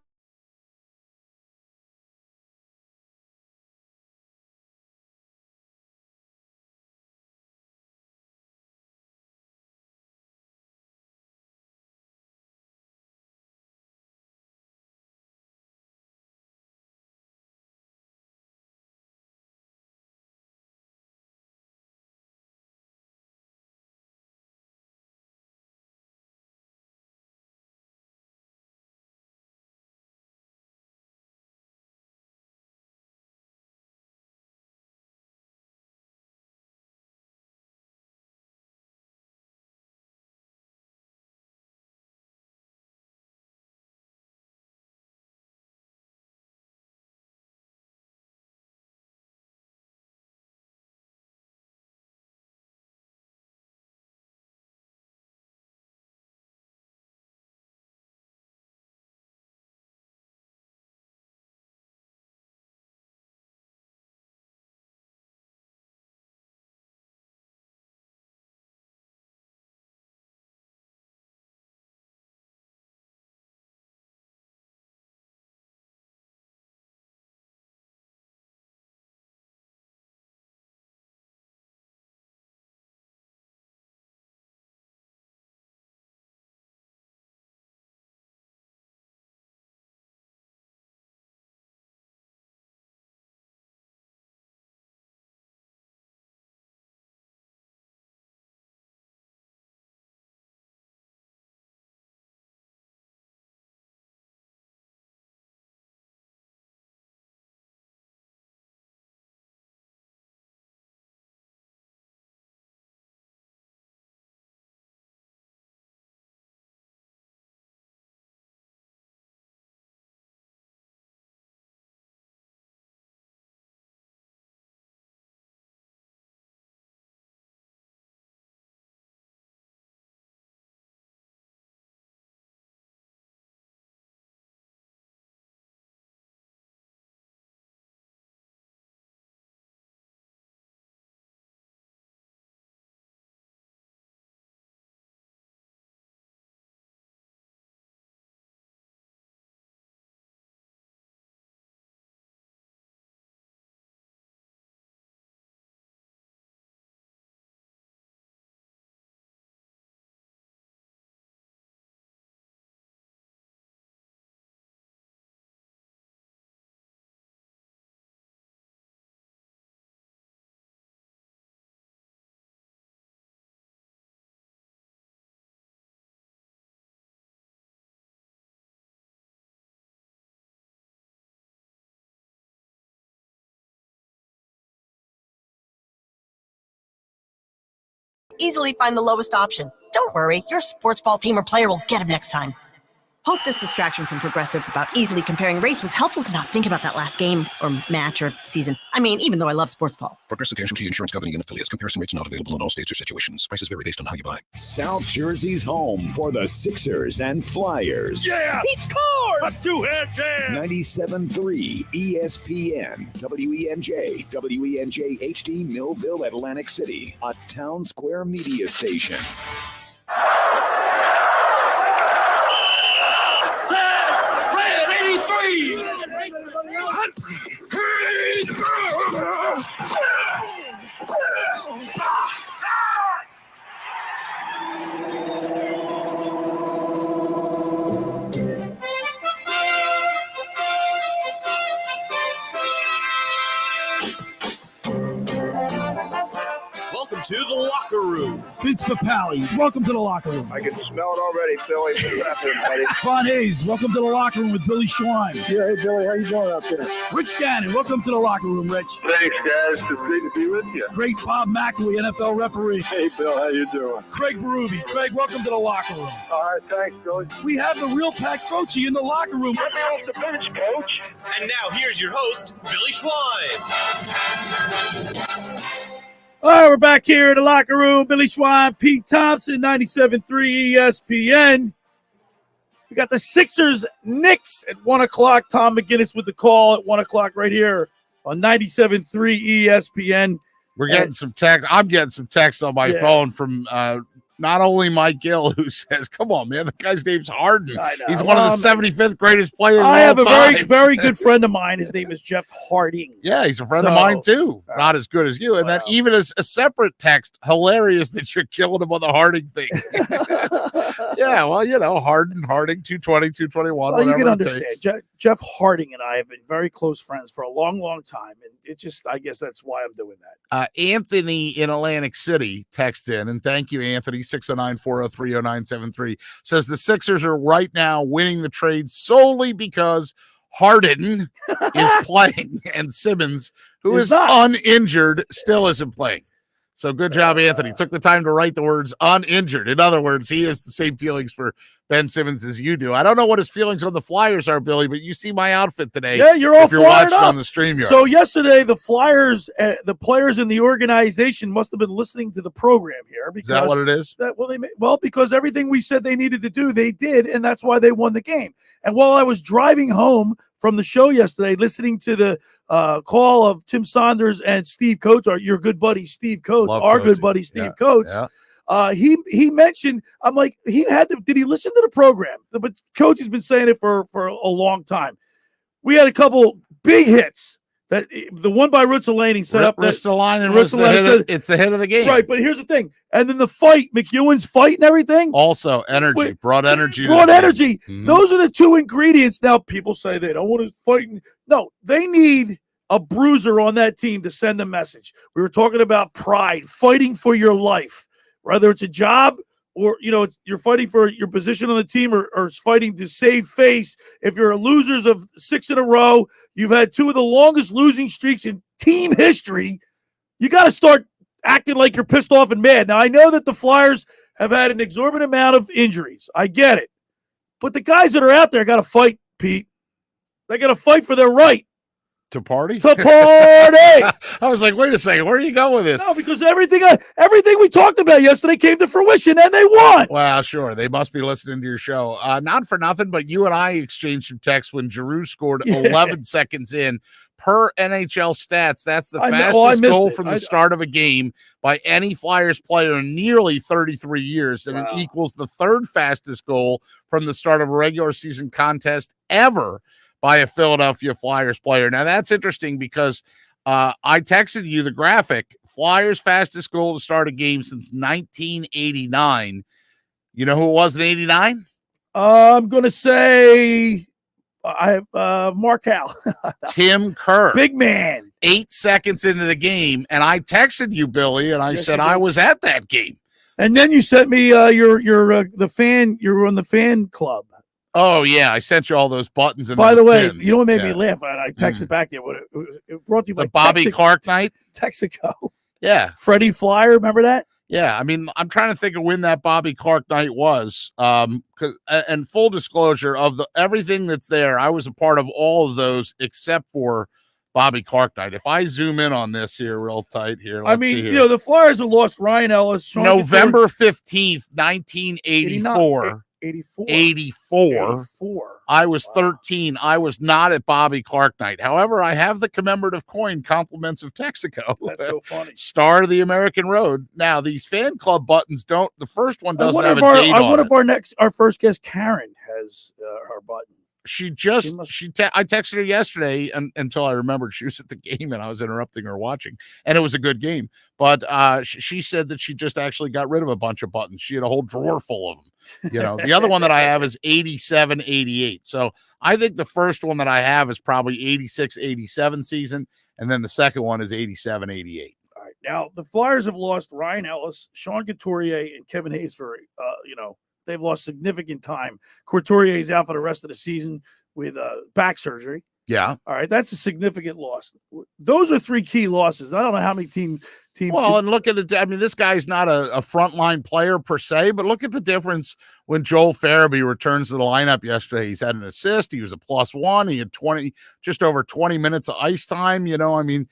easily find the lowest option. Don't worry, your sports ball team or player will get him next time. Hope this distraction from Progressive about easily comparing rates was helpful to not think about that last game or match or season. I mean, even though I love sports ball. Progressive Casualty Insurance Company and affiliates. Comparison rates not available in all states or situations. Prices vary based on how you buy. South Jersey's home for the Sixers and Flyers. Yeah! He scores! A two-hand jam! 97.3 ESPN, WENJ, WENJ HD, Millville, Atlantic City, a Town Square media station. Red 83! Welcome to the locker room. Vince Papali, welcome to the locker room. I can smell it already, Billy. What's happening, buddy? Von Hayes, welcome to the locker room with Billy Schwein. Yeah, hey, Billy, how you doing out there? Rich Gannon, welcome to the locker room, Rich. Thanks, guys. It's great to be with you. Great Bob McElwee, NFL referee. Hey, Bill, how you doing? Craig Berube. Craig, welcome to the locker room. All right, thanks, Billy. We have the real Pat Croce in the locker room. Let me off the bench, Coach. And now here's your host, Billy Schwein. All right, we're back here in the locker room. Billy Schwein, Pete Thompson, 97.3 ESPN. We got the Sixers Knicks at 1 o'clock. Tom McGinnis with the call at 1 o'clock right here on 97.3 ESPN. We're getting some text. I'm getting some text on my phone from not only Mike Gill, who says, come on, man, the guy's name's Harden. He's one of the 75th greatest players I of have all a time. very good friend of mine. His name is Jeff Harding. Yeah, he's a friend of mine, too. Not as good as you. And then even as a separate text, hilarious that you're killing him on the Harding thing. Yeah, well, you know, Harding, 220, 221, well, you can it understand. takes. Jeff Harding and I have been very close friends for a long, long time. And it just, I guess that's why I'm doing that. Anthony in Atlantic City texts in, and thank you, Anthony, 609-403-0973, says the Sixers are right now winning the trade solely because Harden is playing and Simmons, who is uninjured, still isn't playing. So good job, Anthony. Took the time to write the words uninjured. In other words, he has the same feelings for Ben Simmons as you do. I don't know what his feelings on the Flyers are, Billy, but you see my outfit today. Yeah, you're all if you're fired watching up on the StreamYard. So yesterday, the Flyers, the players in the organization must have been listening to the program here. Because is that what it is? Because everything we said they needed to do, they did, and that's why they won the game. And while I was driving home from the show yesterday, listening to the call of Tim Saunders and Steve Coates, your good buddy Steve Coates, good buddy Steve Coates. Yeah. He mentioned, I'm like, did he listen to the program? But Coach has been saying it for a long time. We had a couple big hits. That the one by Ristolainen set up. Ristolainen was it's the hit of the game. Right, but here's the thing. And then the fight, McEwen's fight and everything. Also, energy. Brought energy. Mm-hmm. Those are the two ingredients. Now, people say they don't want to fight. No, they need a bruiser on that team to send a message. We were talking about pride, fighting for your life, whether it's a job or, you're fighting for your position on the team or fighting to save face. If you're a losers of 6 in a row, you've had 2 of the longest losing streaks in team history. You got to start acting like you're pissed off and mad. Now, I know that the Flyers have had an exorbitant amount of injuries. I get it. But the guys that are out there got to fight, Pete. They got to fight for their right. To party? I was like, wait a second, where are you going with this? No, because everything we talked about yesterday came to fruition, and they won. Well, sure. They must be listening to your show. Not for nothing, but you and I exchanged some texts when Giroux scored 11 seconds in. Per NHL stats, that's the fastest goal from the start of a game by any Flyers player in nearly 33 years, and it equals the 3rd fastest goal from the start of a regular season contest ever by a Philadelphia Flyers player. Now, that's interesting because I texted you the graphic. Flyers' fastest goal to start a game since 1989. You know who it was in 89? I'm going to say Markel. Tim Kerr. Big man. 8 seconds into the game, and I texted you, Billy, and I said I was at that game. And then you sent me you're on the fan club. Oh, yeah. I sent you all those buttons. And by the way, pins. You know what made me laugh? I texted back there. It brought you the Bobby Clark night? Texaco. Yeah. Freddie Flyer. Remember that? Yeah, I mean, I'm trying to think of when that Bobby Clark night was. And full disclosure of everything that's there, I was a part of all of those except for Bobby Clark night. If I zoom in on this here real tight here, I mean, you know, the Flyers have lost Ryan Ellis. Sean November 15th, 1984. 84. I was 13. I was not at Bobby Clark night. However, I have the commemorative coin, Compliments of Texaco. That's so funny. Star of the American Road. Now, these fan club buttons don't, the first one doesn't have a date I on wonder it. if our first guest, Karen, has her button. I texted her yesterday until I remembered she was at the game and I was interrupting her watching, and it was a good game. But she said that she just actually got rid of a bunch of buttons. She had a whole drawer full of them. You know, the other one that I have is 87, 88. So I think the first one that I have is probably 86, 87 season. And then the second one is 87, 88. All right. Now, the Flyers have lost Ryan Ellis, Sean Couturier, and Kevin Hayes for, they've lost significant time. Couturier is out for the rest of the season with back surgery. Yeah. All right. That's a significant loss. Those are three key losses. I don't know how many teams. Well, and look at it. I mean, this guy's not a frontline player per se, but look at the difference when Joel Farabee returns to the lineup yesterday. He's had an assist. He was a +1. He had just over 20 minutes of ice time. You know, I mean,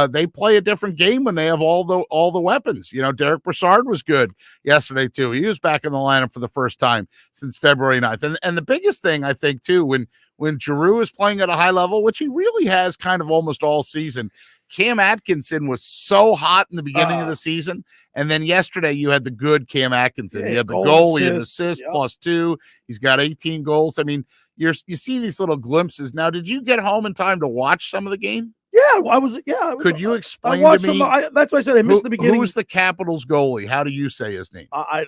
they play a different game when they have all the weapons. You know, Derek Brassard was good yesterday too. He was back in the lineup for the first time since February 9th. And the biggest thing I think too, when Giroux is playing at a high level, which he really has kind of almost all season, Cam Atkinson was so hot in the beginning of the season. And then yesterday you had the good Cam Atkinson. He had the goal, he had an assist, +2. He's got 18 goals. I mean, you see these little glimpses. Now, did you get home in time to watch some of the game? Yeah, I was. Yeah. Could you explain to me? That's why I said I missed the beginning. Who's the Capitals goalie? How do you say his name? I'm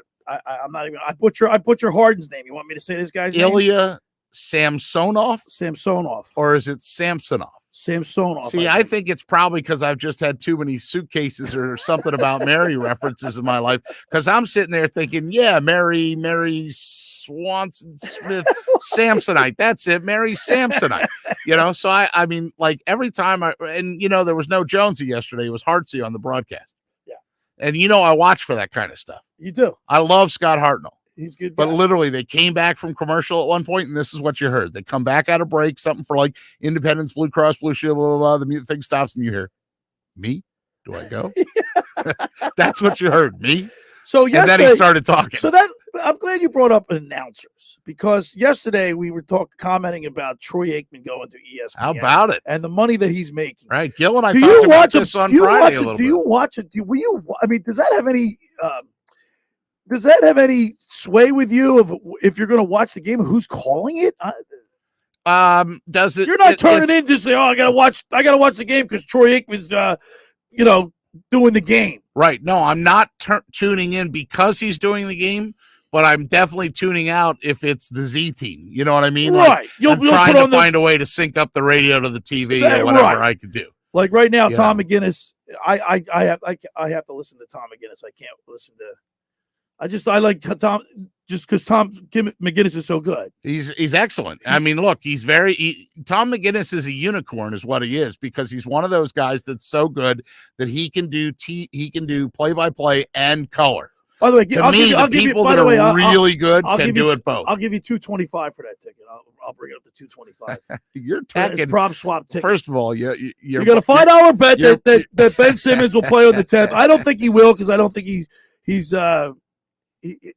not even. I butcher Harden's name. You want me to say this guy's name? Ilya Samsonov? Samsonov. Or is it Samsonov? Samsonov. See, I think it's probably because I've just had too many suitcases or something about Mary references in my life. Because I'm sitting there thinking, yeah, Mary Swanson Smith Samsonite. That's it, Mary Samsonite. You know, so I mean, like every time there was no Jonesy yesterday. It was Hartsey on the broadcast. Yeah. And I watch for that kind of stuff. You do. I love Scott Hartnell. He's good. But literally, they came back from commercial at one point, and this is what you heard. They come back out of break, something for like Independence, Blue Cross, Blue Shield, blah, blah, blah. The mute thing stops, and you hear, me? Do I go? That's what you heard, me? So yesterday, and then he started talking. So I'm glad you brought up announcers, because yesterday we were commenting about Troy Aikman going to ESPN. How about it? And the money that he's making. Right. Gil and I talked about this on Friday a little bit. Do you watch it? I mean, does that have any... does that have any sway with you of if you're going to watch the game? Who's calling it? Does it? You're not turning in to say, "Oh, I got to watch the game because Troy Aikman's, doing the game." Right. No, I'm not tuning in because he's doing the game, but I'm definitely tuning out if it's the Z team. You know what I mean? Right. Like, you'll trying to find a way to sync up the radio to the TV or whatever I could do. Like right now, Tom McGinnis. I have to listen to Tom McGinnis. I can't listen to. I like Tom just because Tom McGinnis is so good. He's excellent. I mean, look, Tom McGinnis is a unicorn, is what he is, because he's one of those guys that's so good that he can do play-by-play and color. By the way, people that are really good can do it both. I'll give you $225 for that ticket. I'll bring it up to $225. You're taking prop swap ticket. First of all, you got a $5 bet that Ben Simmons will play on the 10th. I don't think he will, because I don't think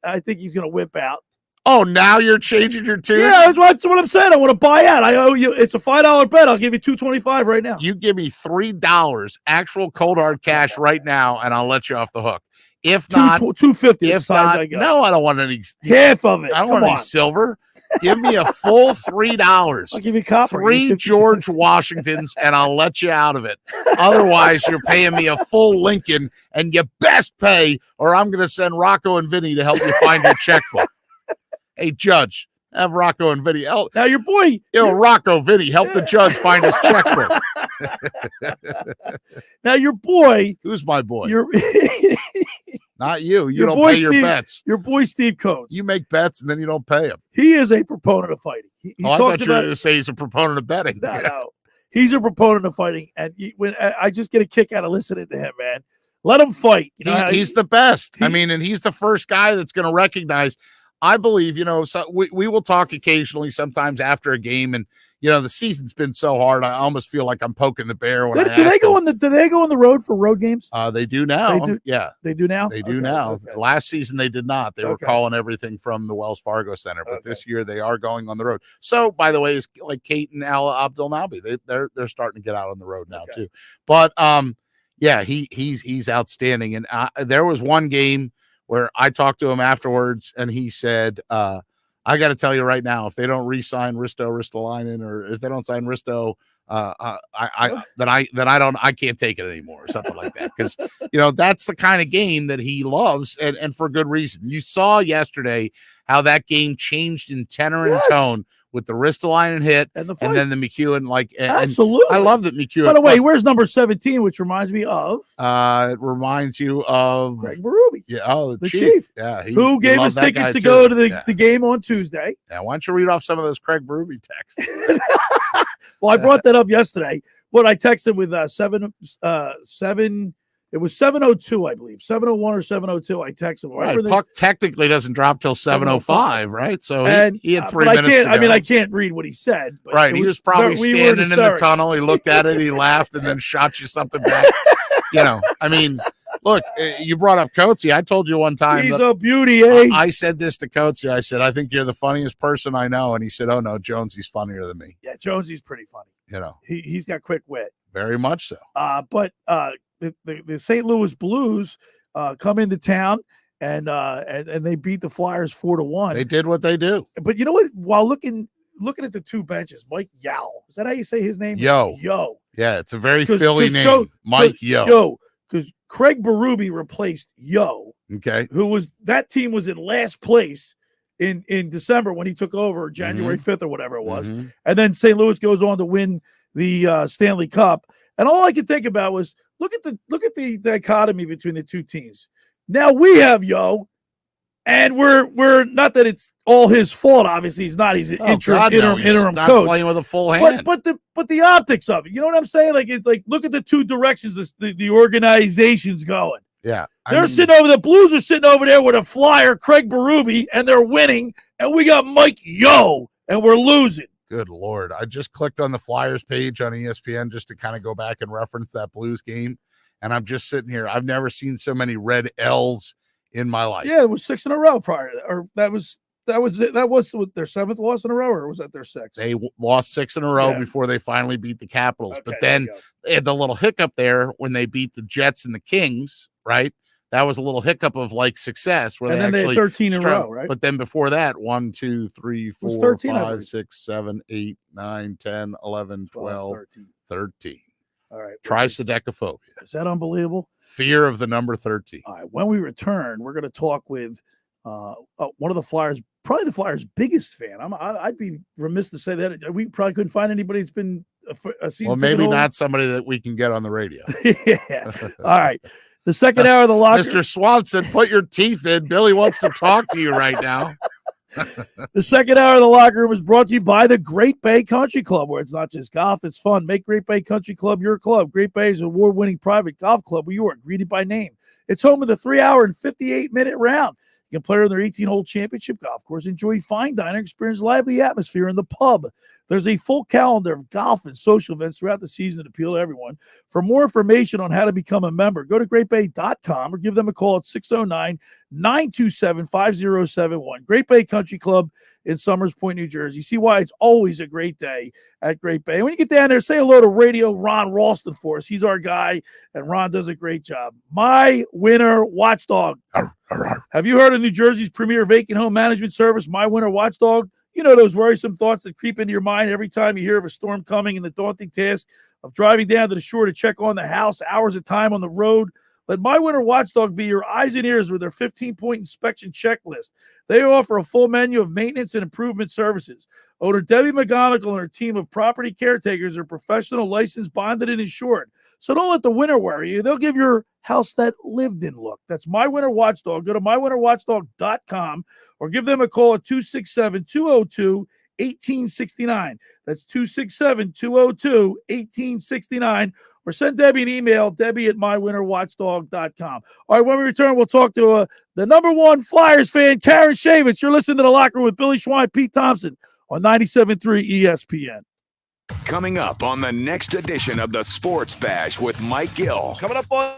I think he's going to whip out. Oh, now you're changing your tune? Yeah, that's what I'm saying. I want to buy out. I owe you. It's a $5 bet. I'll give you $225 right now. You give me $3 actual cold hard cash right now, and I'll let you off the hook. If not, $250. If not, no, I don't want any. Half of it. I don't want any silver. Give me a full $3. I'll give you copper. 3 George Washingtons, and I'll let you out of it. Otherwise, you're paying me a full Lincoln, and you best pay, or I'm going to send Rocco and Vinny to help you find your checkbook. Hey, Judge, have Rocco and Vinny help. Now your boy, Rocco, Vinny, help the judge find his checkbook. Now your boy, who's my boy? Not you. You your don't boy pay your bets. Your boy Steve Coates. You make bets and then you don't pay him. He is a proponent of fighting. I thought you were going to say he's a proponent of betting. No. He's a proponent of fighting, and I just get a kick out of listening to him, man. Let him fight. You know, He's the best. I mean, and he's the first guy that's going to recognize. I believe, so we will talk occasionally, sometimes after a game, and the season's been so hard. I almost feel like I'm poking the bear. When do they go on the road for road games? They do now. They do? Yeah, they do now. They do now. Okay. Last season they did not. They were calling everything from the Wells Fargo Center, but this year they are going on the road. So, by the way, it's like Kate and Al Abdul Nabi. They're starting to get out on the road now too. But yeah, he's outstanding. And there was one game where I talked to him afterwards, and he said, I got to tell you right now, if they don't re-sign Ristolainen, or if they don't sign Risto, I can't take it anymore, or something like that. Because that's the kind of game that he loves, and for good reason. You saw yesterday how that game changed in tenor and tone with the Ristolainen hit and then the McEwen. Absolutely, I love that McEwen. By the way, where's number 17, which reminds me of? It reminds you of Greg Berube. Yeah, the Chief. Yeah, who gave us tickets to go to the game on Tuesday. Yeah, why don't you read off some of those Craig Berube texts? Well, I brought that up yesterday. What I texted with 7. It was 7:02, I believe. 7:01 or 7:02. I texted him. Right, puck technically doesn't drop till 7:05, right? So he had 3 minutes. I can't read what he said. But right, he was probably standing in the tunnel. He looked at it, he laughed, and then shot you something back. I mean, look, you brought up Coatsy. I told you one time. He's a beauty, eh? I said this to Coatsy. I said, I think you're the funniest person I know. And he said, oh, no, Jonesy's funnier than me. Yeah, Jonesy's pretty funny. He's got quick wit. Very much so. But the St. Louis Blues come into town and they beat the Flyers 4-1. They did what they do. But you know what? While looking at the two benches, Mike Yao. Is that how you say his name? Yo. Yeah, it's a very Philly name. Mike Yo. Because Craig Berube replaced Yo. Okay. That team was in last place in December when he took over, January 5th or whatever it was. Mm-hmm. And then St. Louis goes on to win the Stanley Cup. And all I could think about was look at the dichotomy between the two teams. Now we have Yo, and we're not that it's all his fault. Obviously, he's not. He's an interim not coach, playing with a full hand. But the optics of it, you know what I'm saying? Like look at the two directions the organization's going. Yeah, the Blues are sitting over there with a flyer, Craig Berube, and they're winning, and we got Mike Yo, and we're losing. Good Lord. I just clicked on the Flyers page on ESPN just to kind of go back and reference that Blues game. And I'm just sitting here. I've never seen so many red L's in my life. Yeah, it was 6 in a row prior to that. Or that was their 7th loss in a row, or was that their 6th? They lost 6 in a row before they finally beat the Capitals. Okay, but then they had the little hiccup there when they beat the Jets and the Kings, right? That was a little hiccup of success. Where and then they had 13 in a row, right? But then before that, 1, 2, 3, 4, 5, 6, 7, 8, 9, 10, 11, 12, 13. All right. Trisodecaphobia. Is that unbelievable? Fear of the number 13. All right. When we return, we're going to talk with one of the Flyers, probably the Flyers' biggest fan. I'd be remiss to say that. We probably couldn't find anybody that's been a season. Well, maybe not somebody that we can get on the radio. Yeah. All right. The second hour of the locker. Mr. Swanson, put your teeth in. Billy wants to talk to you right now. The second hour of the locker room is brought to you by the Great Bay Country Club, where it's not just golf, it's fun. Make Great Bay Country Club your club. Great Bay is an award-winning private golf club where you are greeted by name. It's home of the 3-hour and 58-minute round. You can play on their 18-hole championship golf course, enjoy fine dining, experience lively atmosphere in the pub. There's a full calendar of golf and social events throughout the season that appeal to everyone. For more information on how to become a member, go to greatbay.com or give them a call at 609-927-5071. Great Bay Country Club in Summers Point, New Jersey. See why it's always a great day at Great Bay. And when you get down there, say hello to Radio Ron Ralston for us. He's our guy, and Ron does a great job. My Winter Watchdog. Have you heard of New Jersey's premier vacant home management service, My Winter Watchdog? You know those worrisome thoughts that creep into your mind every time you hear of a storm coming and the daunting task of driving down to the shore to check on the house, hours of time on the road. Let My Winter Watchdog be your eyes and ears with their 15-point inspection checklist. They offer a full menu of maintenance and improvement services. Owner Debbie McGonigal and her team of property caretakers are professional, licensed, bonded, and insured. So don't let the winter worry you. They'll give your house that lived-in look. That's My Winter Watchdog. Go to mywinterwatchdog.com or give them a call at 267-202-1869. That's 267-202-1869. or send Debbie an email, Debbie@mywinterwatchdog.com. All right, when we return, we'll talk to the number one Flyers fan, Karen Schaevitz. You're listening to The Locker Room with Billy Schwein, Pete Thompson on 97.3 ESPN. Coming up on the next edition of the Sports Bash with Mike Gill. Coming up on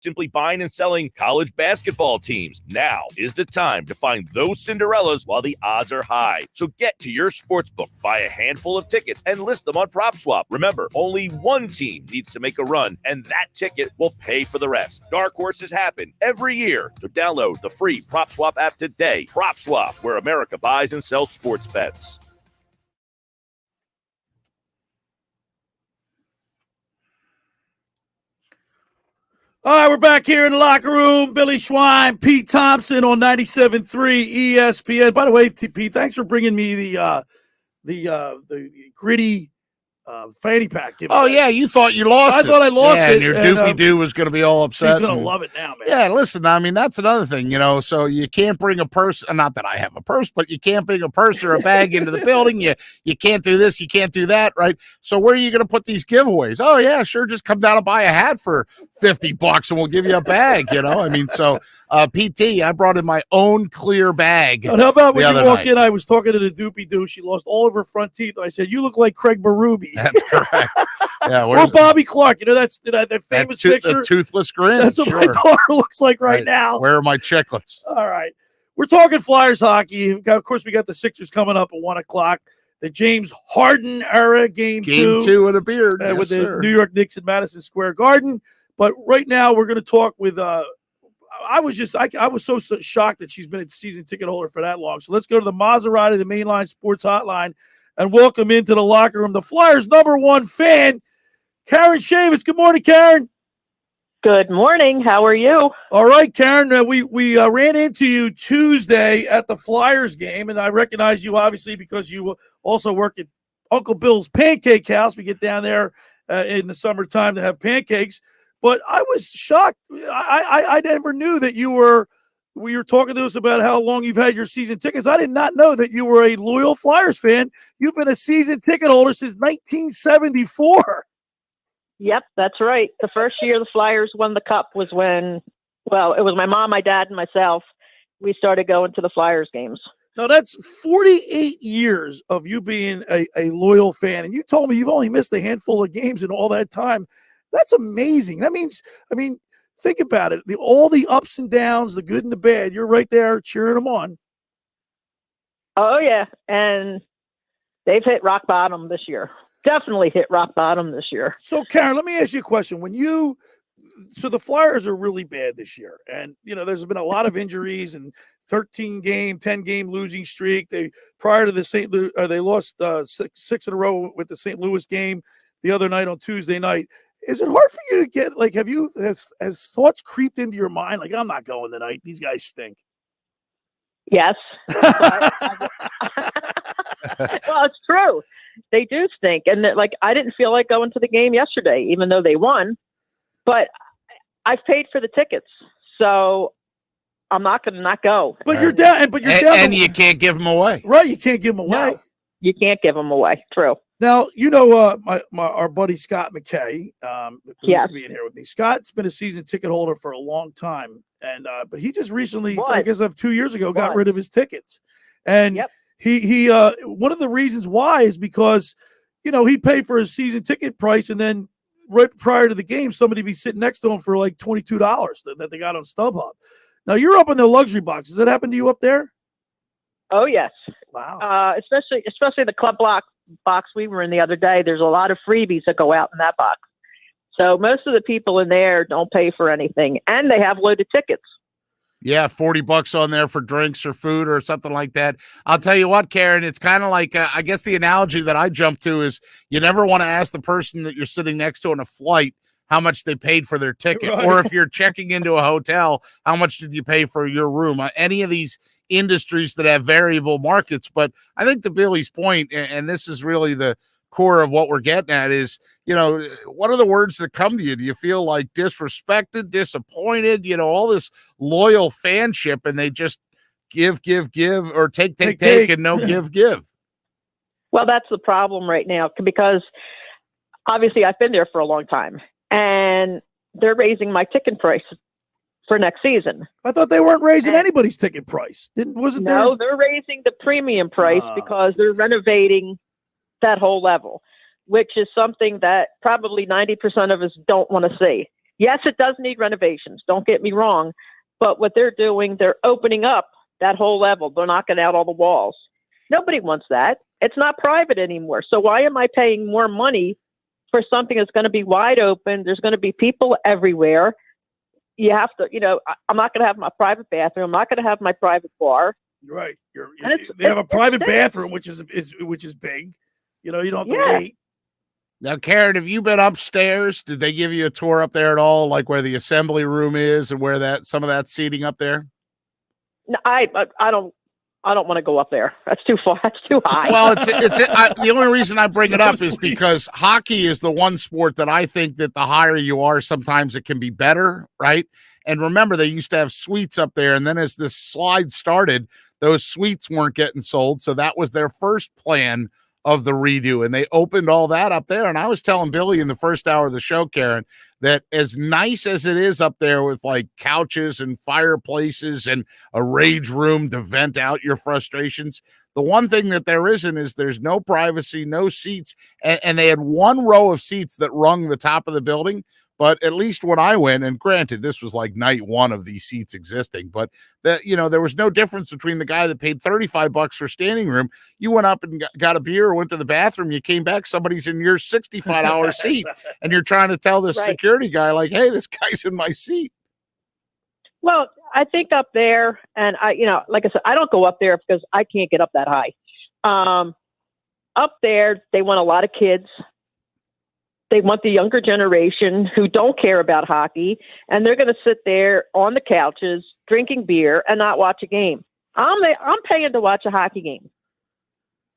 simply buying and selling college basketball teams. Now is the time to find those Cinderellas while the odds are high. So get to your sportsbook, buy a handful of tickets, and list them on PropSwap. Remember, only one team needs to make a run, and that ticket will pay for the rest. Dark horses happen every year. So download the free PropSwap app today. PropSwap, where America buys and sells sports bets. All right, we're back here in the locker room. Billy Schwein, Pete Thompson on 97.3 ESPN. By the way, Pete, thanks for bringing me the gritty fanny pack. Oh, yeah, you thought you lost it. I thought I lost it. And your doopy-doo was going to be all upset. He's going to love it now, man. Yeah, listen, I mean, that's another thing, so you can't bring a purse, not that I have a purse, but you can't bring a purse or a bag into the building. You can't do this, you can't do that, right? So where are you going to put these giveaways? Oh, yeah, sure, just come down and buy a hat for $50 and we'll give you a bag, I mean, so PT, I brought in my own clear bag. And how about when you walk in, I was talking to the doopy-doo. She lost all of her front teeth, and I said, you look like Craig Berube. That's correct. Yeah, or Bobby Clark. That's that famous picture. The toothless grin. That's what my daughter looks like right now. Where are my chiclets? All right. We're talking Flyers hockey. Of course, we got the Sixers coming up at 1 o'clock. The James Harden era, game two with a beard. With the New York Knicks at Madison Square Garden. But right now we're going to talk with I was so shocked that she's been a season ticket holder for that long. So let's go to the Maserati, the Mainline Sports Hotline, and welcome into the locker room the Flyers' #1 fan, Karen Schaevitz. Good morning, Karen. Good morning. How are you? All right, Karen. We ran into you Tuesday at the Flyers game, and I recognize you obviously because you also work at Uncle Bill's Pancake House. We get down there in the summertime to have pancakes. But I was shocked. I never knew that you were talking to us about how long you've had your season tickets. I did not know that you were a loyal Flyers fan. You've been a season ticket holder since 1974. Yep, that's right. The first year the Flyers won the Cup was when, well, it was my mom, my dad, and myself. We started going to the Flyers games. Now, that's 48 years of you being a loyal fan. And you told me you've only missed a handful of games in all that time. That's amazing. That means, think about it. All the ups and downs, the good and the bad, you're right there cheering them on. Oh, yeah. And they've hit rock bottom this year. Definitely hit rock bottom this year. So, Karen, let me ask you a question. So the Flyers are really bad this year. And, there's been a lot of injuries and 10-game losing streak. Prior to the they lost six in a row with the St. Louis game the other night on Tuesday night. Is it hard for you to get, has thoughts creeped into your mind? Like, I'm not going tonight. These guys stink. Yes. Well, it's true. They do stink. And I didn't feel like going to the game yesterday, even though they won. But I've paid for the tickets. So I'm not going to not go. But you're down. And you can't give them away. Right. You can't give them away. No, you can't give them away. True. Now, our buddy Scott McKay, who's being here with me. Scott's been a season ticket holder for a long time. And but he just recently, I guess 2 years ago, got rid of his tickets. And he one of the reasons why is because, he paid for his season ticket price, and then right prior to the game, somebody be sitting next to him for like $22 that they got on StubHub. Now you're up in the luxury box. Does that happen to you up there? Oh yes. Wow. Especially the club box we were in the other day. There's a lot of freebies that go out in that box. So most of the people in there don't pay for anything, and they have loaded tickets. Yeah, $40 on there for drinks or food or something like that. I'll tell you what, Karen, it's kind of like, I guess the analogy that I jump to is you never want to ask the person that you're sitting next to on a flight how much they paid for their ticket. Right. Or if you're checking into a hotel, how much did you pay for your room? Any of these industries that have variable markets. But I think to Billy's point, and this is really the core of what we're getting at, is, what are the words that come to you? Do you feel like disrespected, disappointed, all this loyal fanship, and they just give, or take, and no give? Well, that's the problem right now, because obviously I've been there for a long time, and they're raising my ticket price for next season. I thought they weren't raising anybody's ticket price. No, they're raising the premium price because they're renovating that whole level, which is something that probably 90% of us don't want to see. Yes, it does need renovations. Don't get me wrong. But what they're doing, they're opening up that whole level. They're knocking out all the walls. Nobody wants that. It's not private anymore. So why am I paying more money for something that's going to be wide open? There's going to be people everywhere. You have to, I'm not going to have my private bathroom. I'm not going to have my private bar. Right. They have a private bathroom, which is big. You don't have to wait. Now, Karen, have you been upstairs? Did they give you a tour up there at all, like where the assembly room is and where some of that seating up there? No, I don't want to go up there. That's too far. That's too high. Well, the only reason I bring it up is because hockey is the one sport that I think that the higher you are, sometimes it can be better, right? And remember, they used to have suites up there, and then as this slide started, those suites weren't getting sold, so that was their first plan of the redo, and they opened all that up there. And I was telling Billy in the first hour of the show, Karen, that as nice as it is up there with like couches and fireplaces and a rage room to vent out your frustrations, the one thing that there isn't is there's no privacy, no seats, and they had one row of seats that rung the top of the building, But at least when I went, and granted, this was like night one of these seats existing, but that, you know, there was no difference between the guy that paid $35 for standing room. You went up and got a beer or went to the bathroom. You came back, somebody's in your $65 seat, and you're trying to tell this security guy, like, hey, this guy's in my seat. Well, I think up there, and like I said, I don't go up there because I can't get up that high. Up there, they want a lot of kids. They want the younger generation who don't care about hockey, and they're going to sit there on the couches drinking beer and not watch a game. I'm paying to watch a hockey game.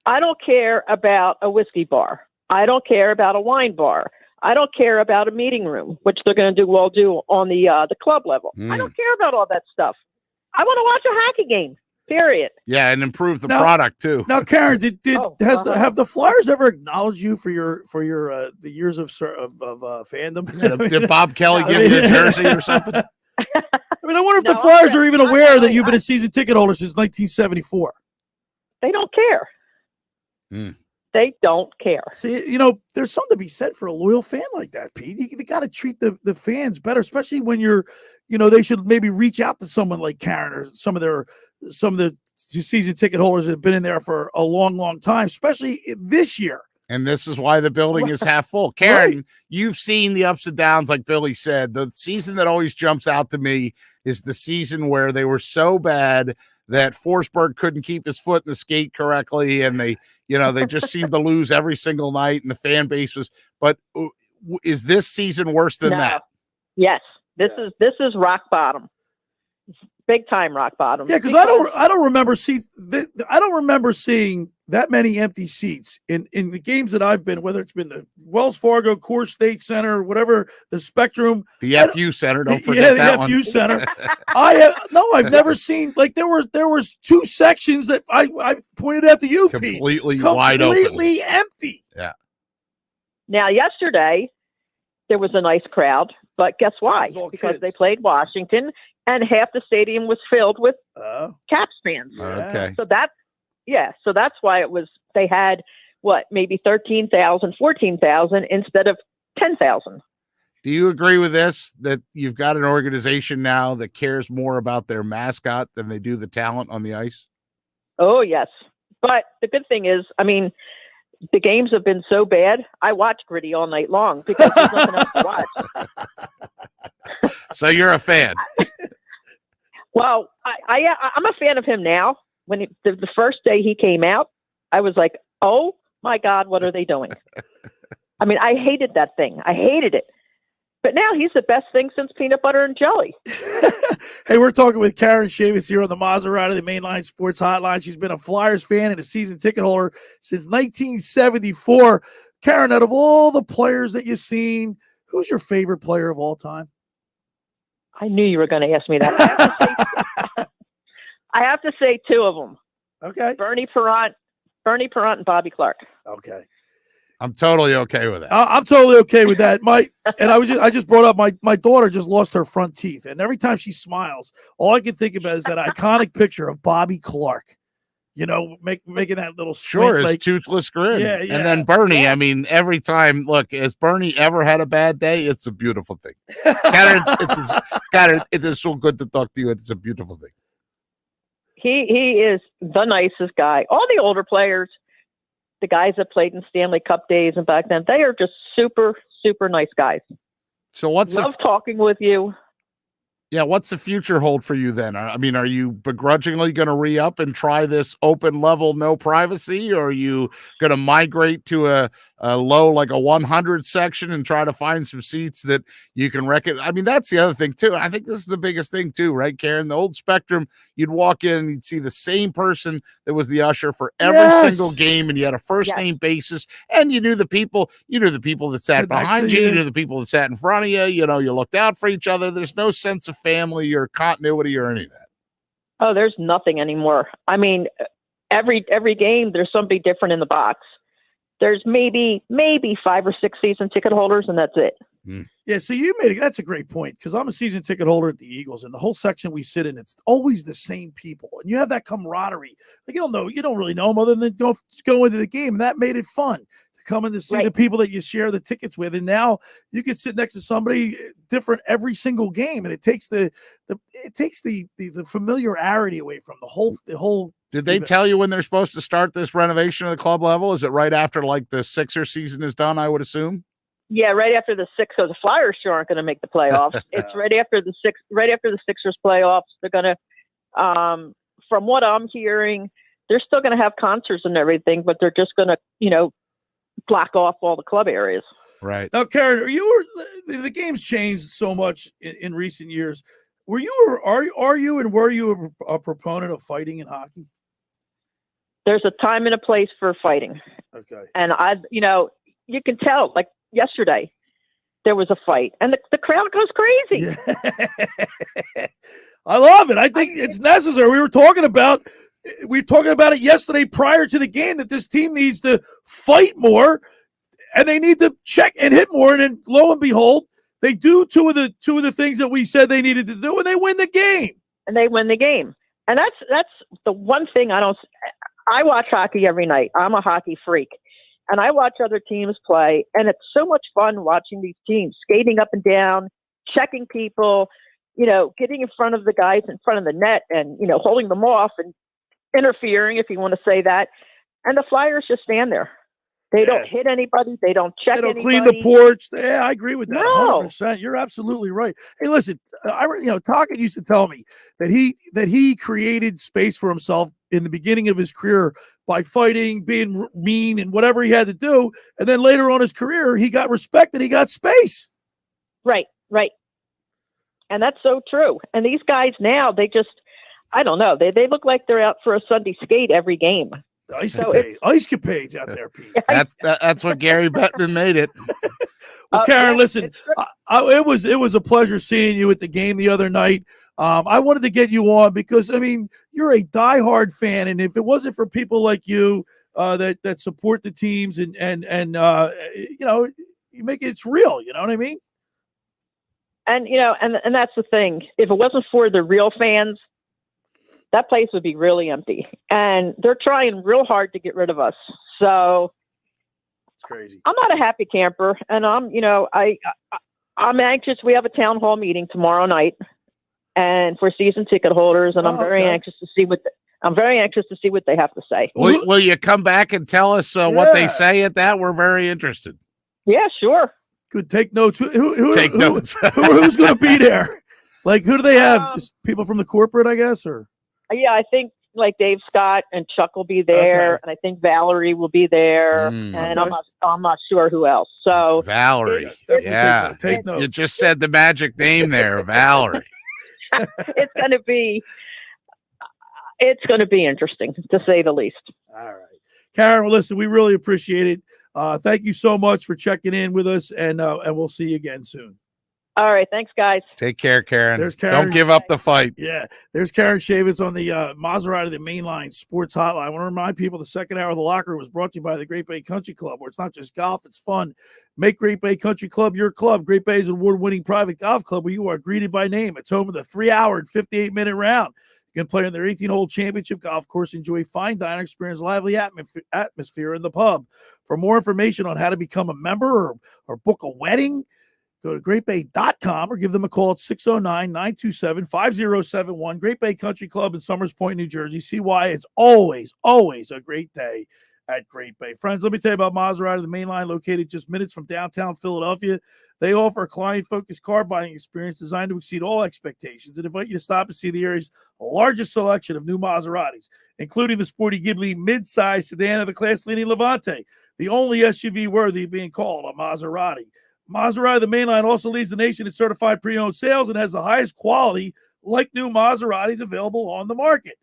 I don't care about a whiskey bar. I don't care about a wine bar. I don't care about a meeting room, which they're going to do on the club level. I don't care about all that stuff. I want to watch a hockey game. Period. Yeah, and improve the product too. Now, Karen, have the Flyers ever acknowledged you for your the years of fandom? Did Bob Kelly give you a jersey or something? I mean, I wonder if the Flyers are even aware that you've been a season ticket holder since 1974. They don't care. They don't care. See, you know, there's something to be said for a loyal fan like that, Pete. You got to treat the fans better, especially when you're, you know, they should maybe reach out to someone like Karen or some of the season ticket holders that have been in there for a long, long time, especially this year. And this is why the building is half full. Karen, you've seen the ups and downs, like Billy said. The season that always jumps out to me is the season where they were so bad that Forsberg couldn't keep his foot in the skate correctly, and they just seemed to lose every single night, and the fan base was. But is this season worse than that? Yes, this is rock bottom, big time rock bottom. Yeah, because I don't remember seeing that many empty seats in the games that I've been, whether it's been the Wells Fargo, Coors State Center, whatever, the Spectrum, the FU Center. Don't forget that one. FU Center. I've never seen, like, there was two sections that I pointed out to you, completely Pete, wide open, completely empty. Yeah. Now, yesterday there was a nice crowd, but guess why? Because they played Washington, and half the stadium was filled with Caps fans. Okay. So that's why it was. They had maybe 13,000, 14,000 instead of 10,000. Do you agree with this, that you've got an organization now that cares more about their mascot than they do the talent on the ice? Oh, yes. But the good thing is, I mean, the games have been so bad, I watch Gritty all night long because there's nothing else to watch. So you're a fan. Well, I'm a fan of him now. When the first day he came out, I was like, oh, my God, what are they doing? I mean, I hated that thing. I hated it. But now he's the best thing since peanut butter and jelly. Hey, we're talking with Karen Schaevitz here on the Maserati, the Mainline Sports Hotline. She's been a Flyers fan and a season ticket holder since 1974. Karen, out of all the players that you've seen, who's your favorite player of all time? I knew you were going to ask me that. I have to say two of them. Okay. Bernie Perrant, and Bobby Clark. Okay. I'm totally okay with that. I'm totally okay with that. I just brought up my daughter just lost her front teeth, and every time she smiles, all I can think about is that iconic picture of Bobby Clark. You know, making that little squint, his toothless grin. Yeah. And then Bernie, I mean, every time, look, has Bernie ever had a bad day? It's a beautiful thing. It is so good to talk to you. It's a beautiful thing. He is the nicest guy. All the older players, the guys that played in Stanley Cup days and back then, they are just super, super nice guys. So love talking with you. Yeah, what's the future hold for you then? I mean, are you begrudgingly going to re-up and try this open level, no privacy, or are you going to migrate to a low, like a 100 section and try to find some seats that you can recognize? I mean, that's the other thing too. I think this is the biggest thing too, right, Karen? The old Spectrum, you'd walk in and you'd see the same person that was the usher for every single game, and you had a first name basis, and you knew the people that sat behind you, you knew the people that sat in front of you, you know, you looked out for each other. There's no sense of family or continuity or any of that. Oh, there's nothing anymore. I mean, every game there's somebody different in the box. There's maybe 5 or 6 season ticket holders, and that's it. Yeah, so that's a great point, because I'm a season ticket holder at the Eagles, and the whole section we sit in, it's always the same people, and you have that camaraderie. Like, you don't really know them other than go into the game, and that made it fun. coming to see the people that you share the tickets with. And now you can sit next to somebody different every single game, and it takes the familiarity away from the whole. Did they tell you when they're supposed to start this renovation of the club level? Is it right after like the Sixer season is done, I would assume? Yeah, right after the Sixers. So the Flyers sure aren't going to make the playoffs. It's right after the Sixers playoffs. They're going to, from what I'm hearing, they're still going to have concerts and everything, but they're just going to, block off all the club areas. Right. Now, Karen, the game's changed so much in recent years. Were you a proponent of fighting in hockey? There's a time and a place for fighting. Okay. And you can tell, like yesterday, there was a fight, and the crowd goes crazy. Yeah. I love it. I think it's necessary. We were talking about it yesterday prior to the game that this team needs to fight more, and they need to check and hit more. And then, lo and behold, they do two of the things that we said they needed to do, and they win the game. And that's the one thing I watch hockey every night. I'm a hockey freak. And I watch other teams play, and it's so much fun watching these teams skating up and down, checking people, getting in front of the guys in front of the net and, holding them off and interfering, if you want to say that. And the Flyers just stand there. They don't hit anybody. They don't check anybody. They don't clean the porch. Yeah, I agree with that. No. 100%. You're absolutely right. Hey, listen, Tocchet used to tell me that he created space for himself in the beginning of his career by fighting, being mean, and whatever he had to do. And then later on in his career, he got respect and he got space. Right. And that's so true. And these guys now, they just, I don't know. They look like they're out for a Sunday skate every game. Ice capades out there, Pete. That's what Gary Bettman made it. Well, Karen, listen, it was a pleasure seeing you at the game the other night. I wanted to get you on because, you're a diehard fan, and if it wasn't for people like you that support the teams and you make it's real. You know what I mean? And and that's the thing. If it wasn't for the real fans, that place would be really empty. And they're trying real hard to get rid of us. So it's crazy. I'm not a happy camper, and I'm anxious. We have a town hall meeting tomorrow night, and for season ticket holders, and I'm very anxious to see what they have to say. Will you come back and tell us what they say at that? We're very interested. Yeah, sure. Good. Take notes. Take notes. Who's going to be there? Like, who do they have? Just people from the corporate, I guess, or? Yeah, I think like Dave Scott and Chuck will be there, and I think Valerie will be there, and I'm not sure who else. So Valerie, take notes. You just said the magic name there, Valerie. It's going to be interesting, to say the least. All right, Karen. Well, listen, we really appreciate it. Thank you so much for checking in with us, and we'll see you again soon. All right. Thanks, guys. Take care, Karen. There's Karen. Don't give up the fight. Yeah. There's Karen Schaevitz on the Maserati, the Mainline Sports Hotline. I want to remind people the second hour of the Locker Room was brought to you by the Great Bay Country Club, where it's not just golf, it's fun. Make Great Bay Country Club your club. Great Bay's award-winning private golf club where you are greeted by name. It's home of the 3-hour and 58-minute round. You can play on their 18-hole championship golf course, enjoy fine dining, experience lively atmosphere in the pub. For more information on how to become a member or book a wedding, go to greatbay.com or give them a call at 609-927-5071. Great Bay Country Club in Summers Point, New Jersey. See why it's always, always a great day at Great Bay. Friends, let me tell you about Maserati, the Mainline, located just minutes from downtown Philadelphia. They offer a client-focused car buying experience designed to exceed all expectations and invite you to stop and see the area's largest selection of new Maseratis, including the sporty Ghibli mid-size sedan of the class-leading Levante, the only SUV worthy of being called a Maserati. Maserati, the Mainline, also leads the nation in certified pre-owned sales and has the highest quality, like new Maseratis available on the market.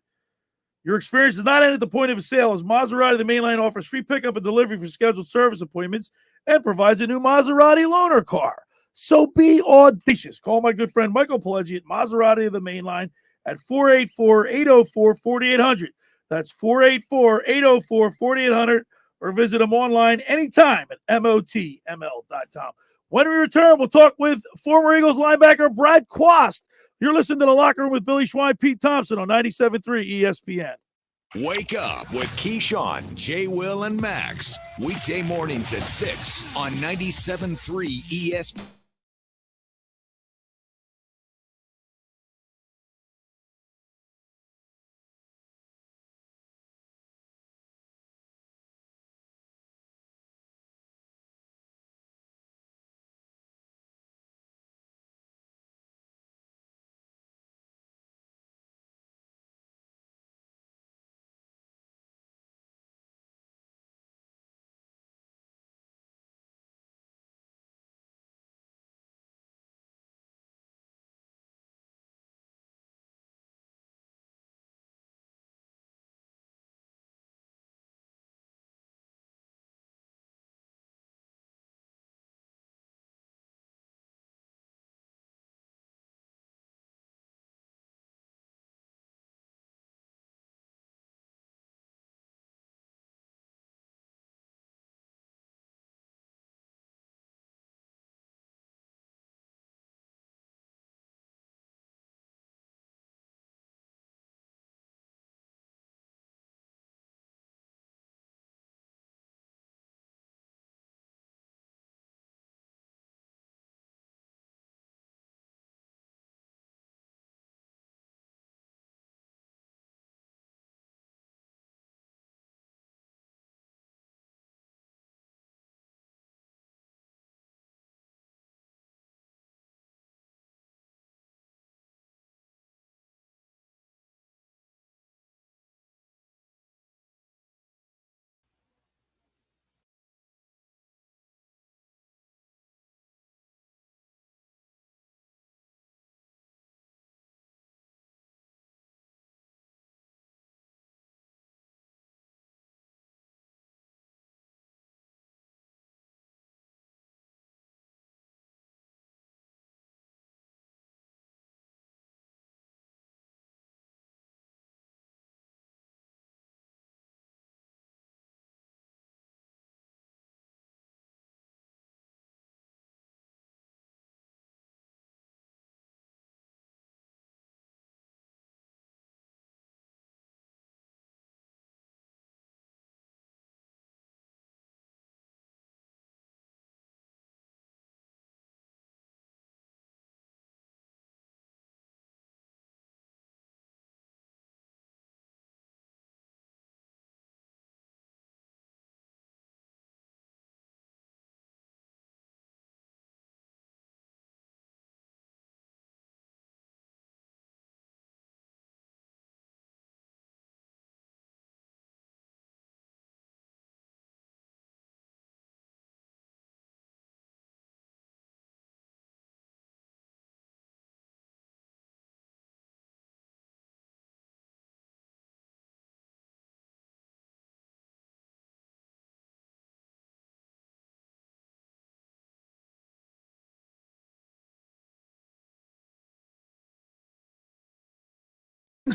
Your experience does not end at the point of a sale, as Maserati, the Mainline, offers free pickup and delivery for scheduled service appointments and provides a new Maserati loaner car. So be audacious. Call my good friend Michael Pileggi at Maserati, the Mainline, at 484-804-4800. That's 484-804-4800, or visit him online anytime at motml.com. When we return, we'll talk with former Eagles linebacker Brad Quast. You're listening to The Locker Room with Billy Schwein, Pete Thompson on 97.3 ESPN. Wake up with Keyshawn, J. Will, and Max. Weekday mornings at 6 on 97.3 ESPN.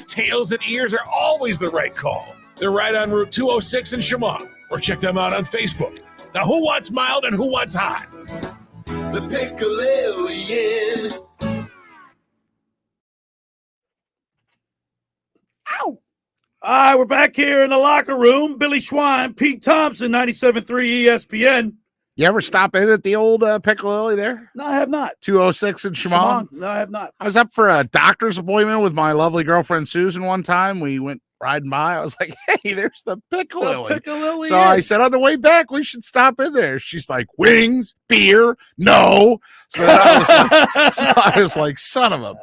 Tails and ears are always the right call. They're right on Route 206 in Chemung, or check them out on Facebook. Now, who wants mild and who wants hot? The Pickalillion. Ow! All right, we're back here in the locker room. Billy Schwein, Pete Thompson, 97.3 ESPN. You ever stop in at the old Pickalilli there? No, I have not. 206 in Chemung? No, I have not. I was up for a doctor's appointment with my lovely girlfriend Susan one time. We went riding by. I was like, hey, there's the Pickalilli. The Pickalilli. So I said, on the way back, we should stop in there. She's like, wings, beer, no. So I was like, son of a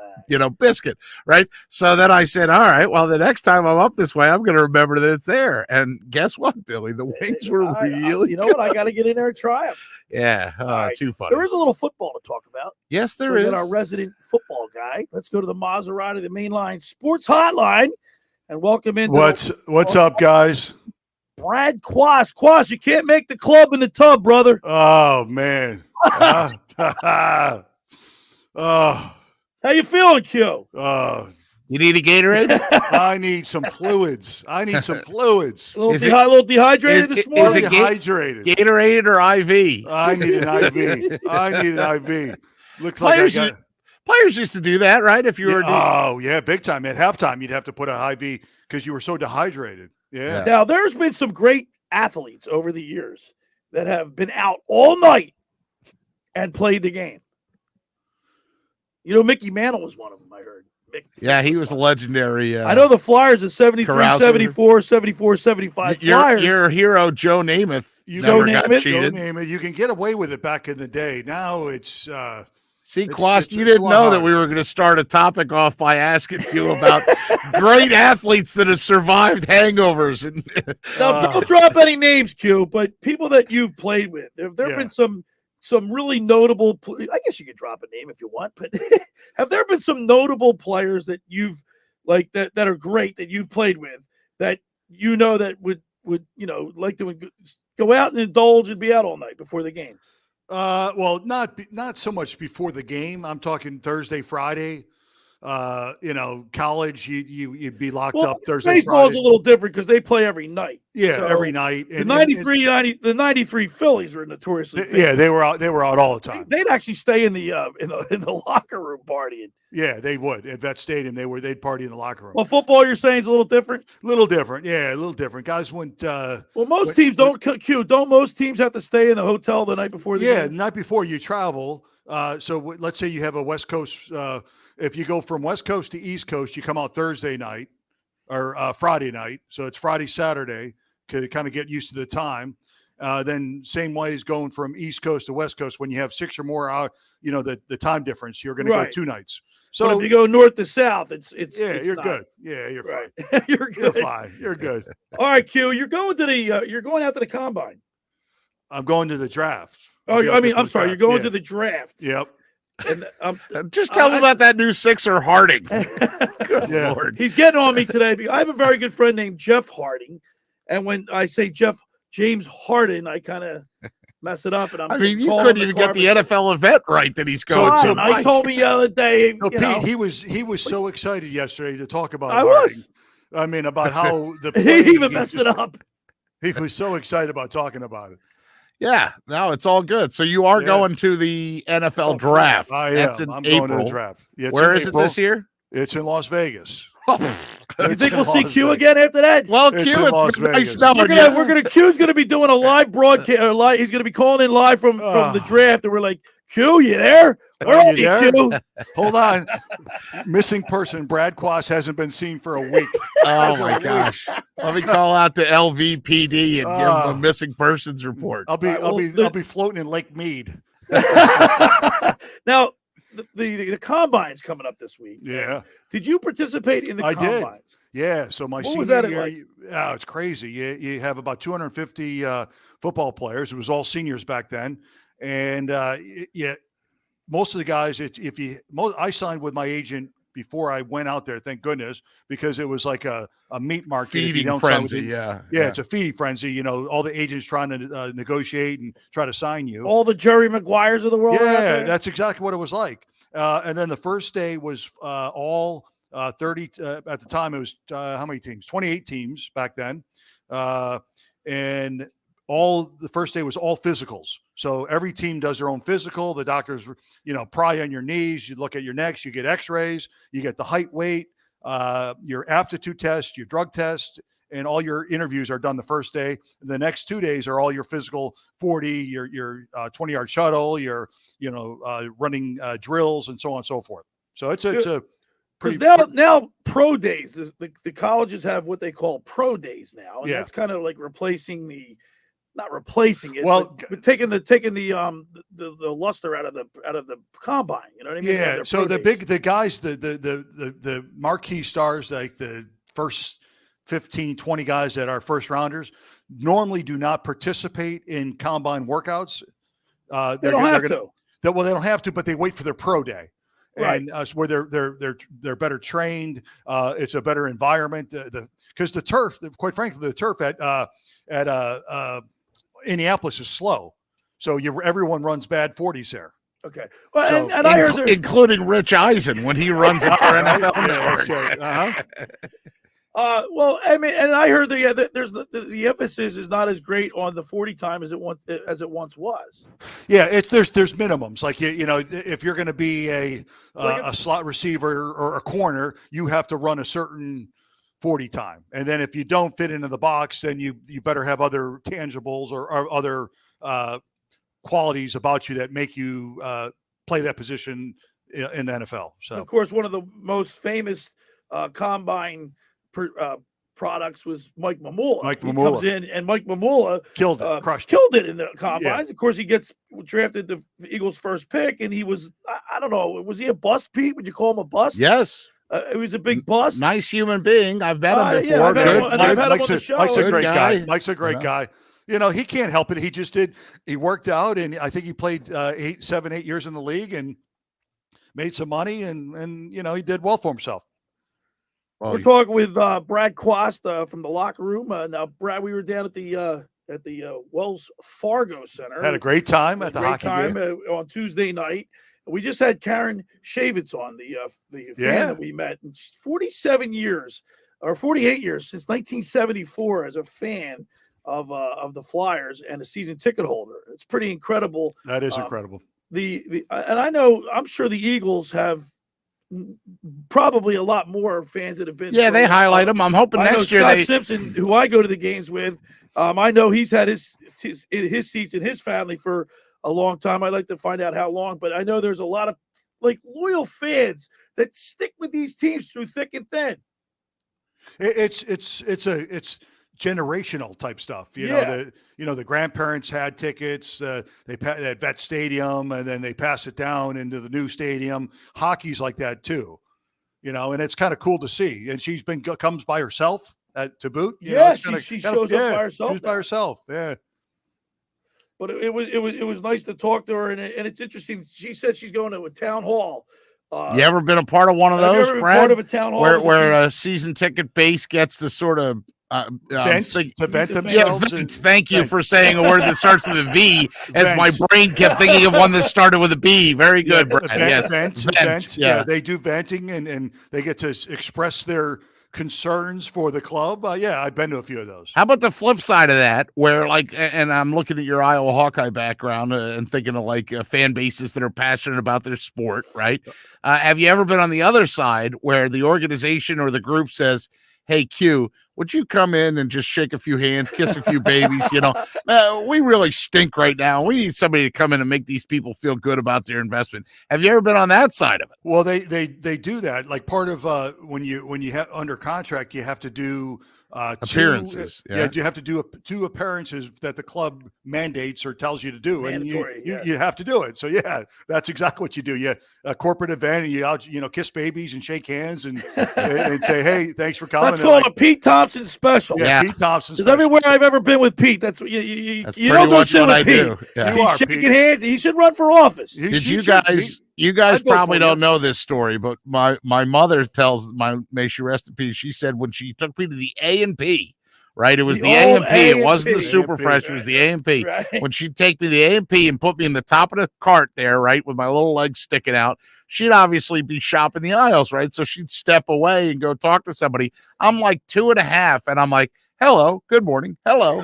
biscuit, right? So then I said, all right, well, the next time I'm up this way, I'm going to remember that it's there. And guess what, Billy? The wings were really you know what? I got to get in there and try them. Yeah, right. Too funny. There is a little football to talk about. Yes, there is. is. We got our resident football guy. Let's go to the Maserati, the Mainline Sports Hotline, and welcome in. What's up, guys? Brad Quast. Quast, you can't make the club in the tub, brother. Oh, man. How you feeling, Q? You need a Gatorade? I need some fluids. A little dehydrated this morning? Is it dehydrated? Gatorade or IV? I need an IV. Looks like Players used to do that, right? If you were big time. At halftime, you'd have to put a high V because you were so dehydrated. Yeah. Now, there's been some great athletes over the years that have been out all night and played the game. You know, Mickey Mantle was one of them, I heard. Yeah, he was a legendary. I know the Flyers is 73, carouser. 74, 74, 75. Flyers. Your hero, Joe Namath, Joe cheated. Namath, you can get away with it back in the day. Now it's See, Quast, you didn't know that we were going to start a topic off by asking you about great athletes that have survived hangovers. And now, don't drop any names, Q, but people that you've played with. There have been some really notable. I guess you could drop a name if you want, but have there been some notable players that you've that are great that you've played with that you know that would like to go out and indulge and be out all night before the game? Well, not so much before the game. I'm talking Thursday, Friday. College, you'd be locked up Thursday. Baseball is Friday. a little different because they play every night. Yeah, So, every night. The 93 Phillies were notoriously. Yeah, they were out. They were out all the time. They'd actually stay in the locker room partying. Yeah, they would at Vet Stadium. They'd party in the locker room. Well, football, you're saying is a little different. Little different, yeah, a little different. Guys went. Well, most teams don't. Q, don't most teams have to stay in the hotel the night before the Yeah, game? the night before you travel. So let's say you have a West Coast. If you go from West Coast to East Coast, you come out Thursday night or Friday night. So it's Friday, Saturday to kind of get used to the time. Then same way as going from East Coast to West Coast. When you have 6 or more hours, the time difference, you're going to go 2 nights. So but if you go north to south, it's you're not. good. Yeah, you're Right. fine. You're good. You're fine. You're good. All right, Q, you're going out to the combine. I'm going to the draft. I'm sorry, you're going to the draft. Yep. And just tell me about that new Sixer Harding. Good Yeah. Lord. He's getting on me today. I have a very good friend named Jeff Harding, and when I say James Harden, I kind of mess it up. And you couldn't even get the NFL event right that he's going to. I told me the other day. So Pete, he was so excited yesterday to talk about. I Harding. was. I mean, about how the he even messed it up. He was so excited about talking about it. Yeah, no, it's all good. So you are going to the NFL draft. That's in I'm April. going to the draft. Yeah, Where is it this year? It's in Las Vegas. You think we'll see Q again after that? Well, It's Q, in Las it's nice Vegas. Q's gonna be doing a live broadcast. He's gonna be calling in live from the draft, and we're like, Q, you there? Where are you, Q? Hold on. Missing person. Brad Quast hasn't been seen for a week. Oh my gosh! Let me call out the LVPD and give them a missing persons report. I'll be floating in Lake Mead. Now, the combine's coming up this week. Yeah. Did you participate in the combines? Did. Yeah. So my What senior was that year, like? It's crazy. You have about 250 football players. It was all seniors back then, and most of the guys. I signed with my agent before I went out there. Thank goodness, because it was like a meat market. If you Feeding don't sign with frenzy. it. Yeah, it's a feeding frenzy. All the agents trying to negotiate and try to sign you. All the Jerry Maguires of the world. Yeah, that's exactly what it was like. And then the first day was all 30. At the time, it was how many teams? 28 teams back then. And the first day was all physicals. So every team does their own physical. The doctors, pry on your knees. You look at your necks. You get x-rays. You get the height, weight, your aptitude test, your drug test, and all your interviews are done the first day. The next 2 days are all your physical 40, your 20-yard shuttle, your running drills, and so on and so forth. So it's a pretty now pro days. The colleges have what they call pro days now, and that's kind of like not replacing it, but taking the luster out of the combine. You know what I mean? Yeah. So the guys, the marquee stars, like the first 15, 20 guys that are first rounders, normally do not participate in combine workouts. They don't have to. They don't have to, but they wait for their pro day. Right. And where they're better trained. It's a better environment. Because the turf, quite frankly, the turf at Indianapolis is slow. So everyone runs bad 40s there. Okay. Well, and I heard including Rich Eisen when he runs it for NFL Network. Well, I mean, and I heard the emphasis is not as great on the 40 time as it once was. Yeah, there's minimums. Like you know, if you're going to be a slot receiver or a corner, you have to run a certain 40 time, and then if you don't fit into the box, then you better have other tangibles or other qualities about you that make you play that position in the NFL. So, and of course, one of the most famous combine products was Mike Mamula. He comes in, and Mike Mamula killed it, killed it in the combines. Yeah. Of course, he gets drafted the Eagles' first pick, and he was, I don't know, was he a bust, Pete? Would you call him a bust? Yes. It was a big bust. Nice human being. I've met him before. Yeah, I've had him on the show. Mike's a great guy. Mike's a great guy. You know, he can't help it. He just did. He worked out, and I think he played 8 years in the league and made some money, and you know, he did well for himself. We're talking with Brad Quast from the locker room. Now, Brad, we were down at the Wells Fargo Center. Had a great time at the hockey game on Tuesday night. We just had Karen Schaevitz on, the fan that we met. And 47 years or 48 years since 1974 as a fan of the Flyers and a season ticket holder. It's pretty incredible. That is incredible. And I'm sure the Eagles have probably a lot more fans that have been. Yeah, they highlight them. I'm hoping next year. Scott Simpson, who I go to the games with, I know he's had his seats in his family for a long time. I'd like to find out how long, but I know there's a lot of loyal fans that stick with these teams through thick and thin. It's generational type stuff. You know, the grandparents had tickets, they at Vet Stadium, and then they pass it down into the new stadium. Hockey's like that too, you know, and it's kind of cool to see. And she's comes by herself to boot. She shows up by herself. She's by herself. Yeah. But it was nice to talk to her, and it's interesting. She said she's going to a town hall. You ever been a part of one of those, Brad? Part of a town hall where a season ticket base gets to sort of vent themselves. Yeah, vents. Thank you for saying a word that starts with a V, as my brain kept thinking of one that started with a B. Very good, Brad. Yes. Vent. Yeah, they do venting, and they get to express their concerns for the club. I've been to a few of those. How about the flip side of that, where and I'm looking at your Iowa Hawkeye background and thinking of fan bases that are passionate about their sport, right? Have you ever been on the other side where the organization or the group says, "Hey, Q, would you come in and just shake a few hands, kiss a few babies? You know, we really stink right now. We need somebody to come in and make these people feel good about their investment." Have you ever been on that side of it? Well, they do that. Like part of when you have under contract, you have to do appearances. You have to do two appearances that the club mandates or tells you to do, mandatory, and you have to do it. So that's exactly what you do. You a corporate event, and you kiss babies and shake hands and say, "Hey, thanks for coming." Let's call it a Pete Thompson special. Yeah, Pete Thompson. Because everywhere I've ever been with Pete, that's what you don't go sit with Pete. He's shaking hands. He should run for office. Did you guys? You guys probably don't know this story, but my mother may she rest in peace. She said when she took me to the A&P, right? It was the A&P. It wasn't the Super Fresh. It was the A&P. Right. When she'd take me to the A&P and put me in the top of the cart there, right, with my little legs sticking out, she'd obviously be shopping the aisles, right? So she'd step away and go talk to somebody. I'm like 2.5, and I'm like, "Hello, good morning. Hello,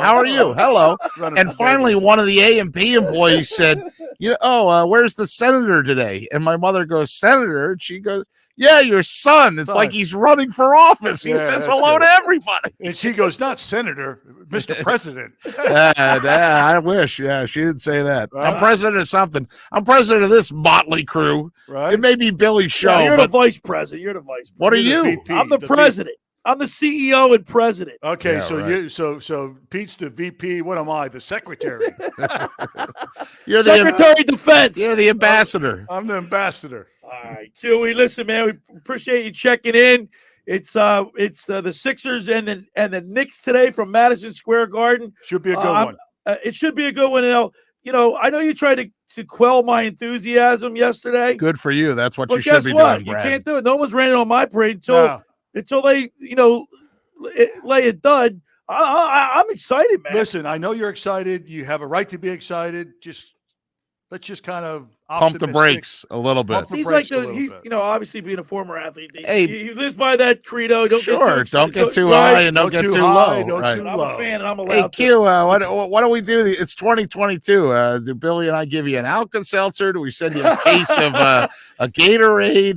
how are you? Hello." And finally, one of the A&P employees said, "Where's the senator today?" And my mother goes, "Senator?" And she goes, "Yeah, your son. It's like he's running for office. He says hello to everybody." And she goes, "Not senator, Mr. President." I wish. Yeah, she didn't say that. I'm president of something. I'm president of this motley crew. Right. It may be Billy's show. You're the vice president. You're the vice president. What are you? I'm the president. I'm the CEO and president. Okay, so Pete's the VP. What am I? The secretary. You're Secretary of Defense. You're the ambassador. I'm the ambassador. All right, Huey. Listen, man, we appreciate you checking in. It's the Sixers and the Knicks today from Madison Square Garden. Should be a good one. It should be a good one. I know you tried to quell my enthusiasm yesterday. Good for you. That's what but you should be doing, Brad. You can't do it. No one's raining on my parade until they, lay a dud. I'm excited, man. Listen, I know you're excited. You have a right to be excited. Let's just kind of pump the optimistic. brakes a little bit. Pump the He's brakes like a those. little He's bit. obviously being a former athlete. Hey, he lives by that credo. Don't Sure, get too don't get too right? high and don't get too high, low. don't Right. too I'm low. a fan, and I'm allowed Hey, to. Q, what do we do? It's 2022. Do Billy and I give you an Alka-Seltzer? Do we send you a case of a Gatorade?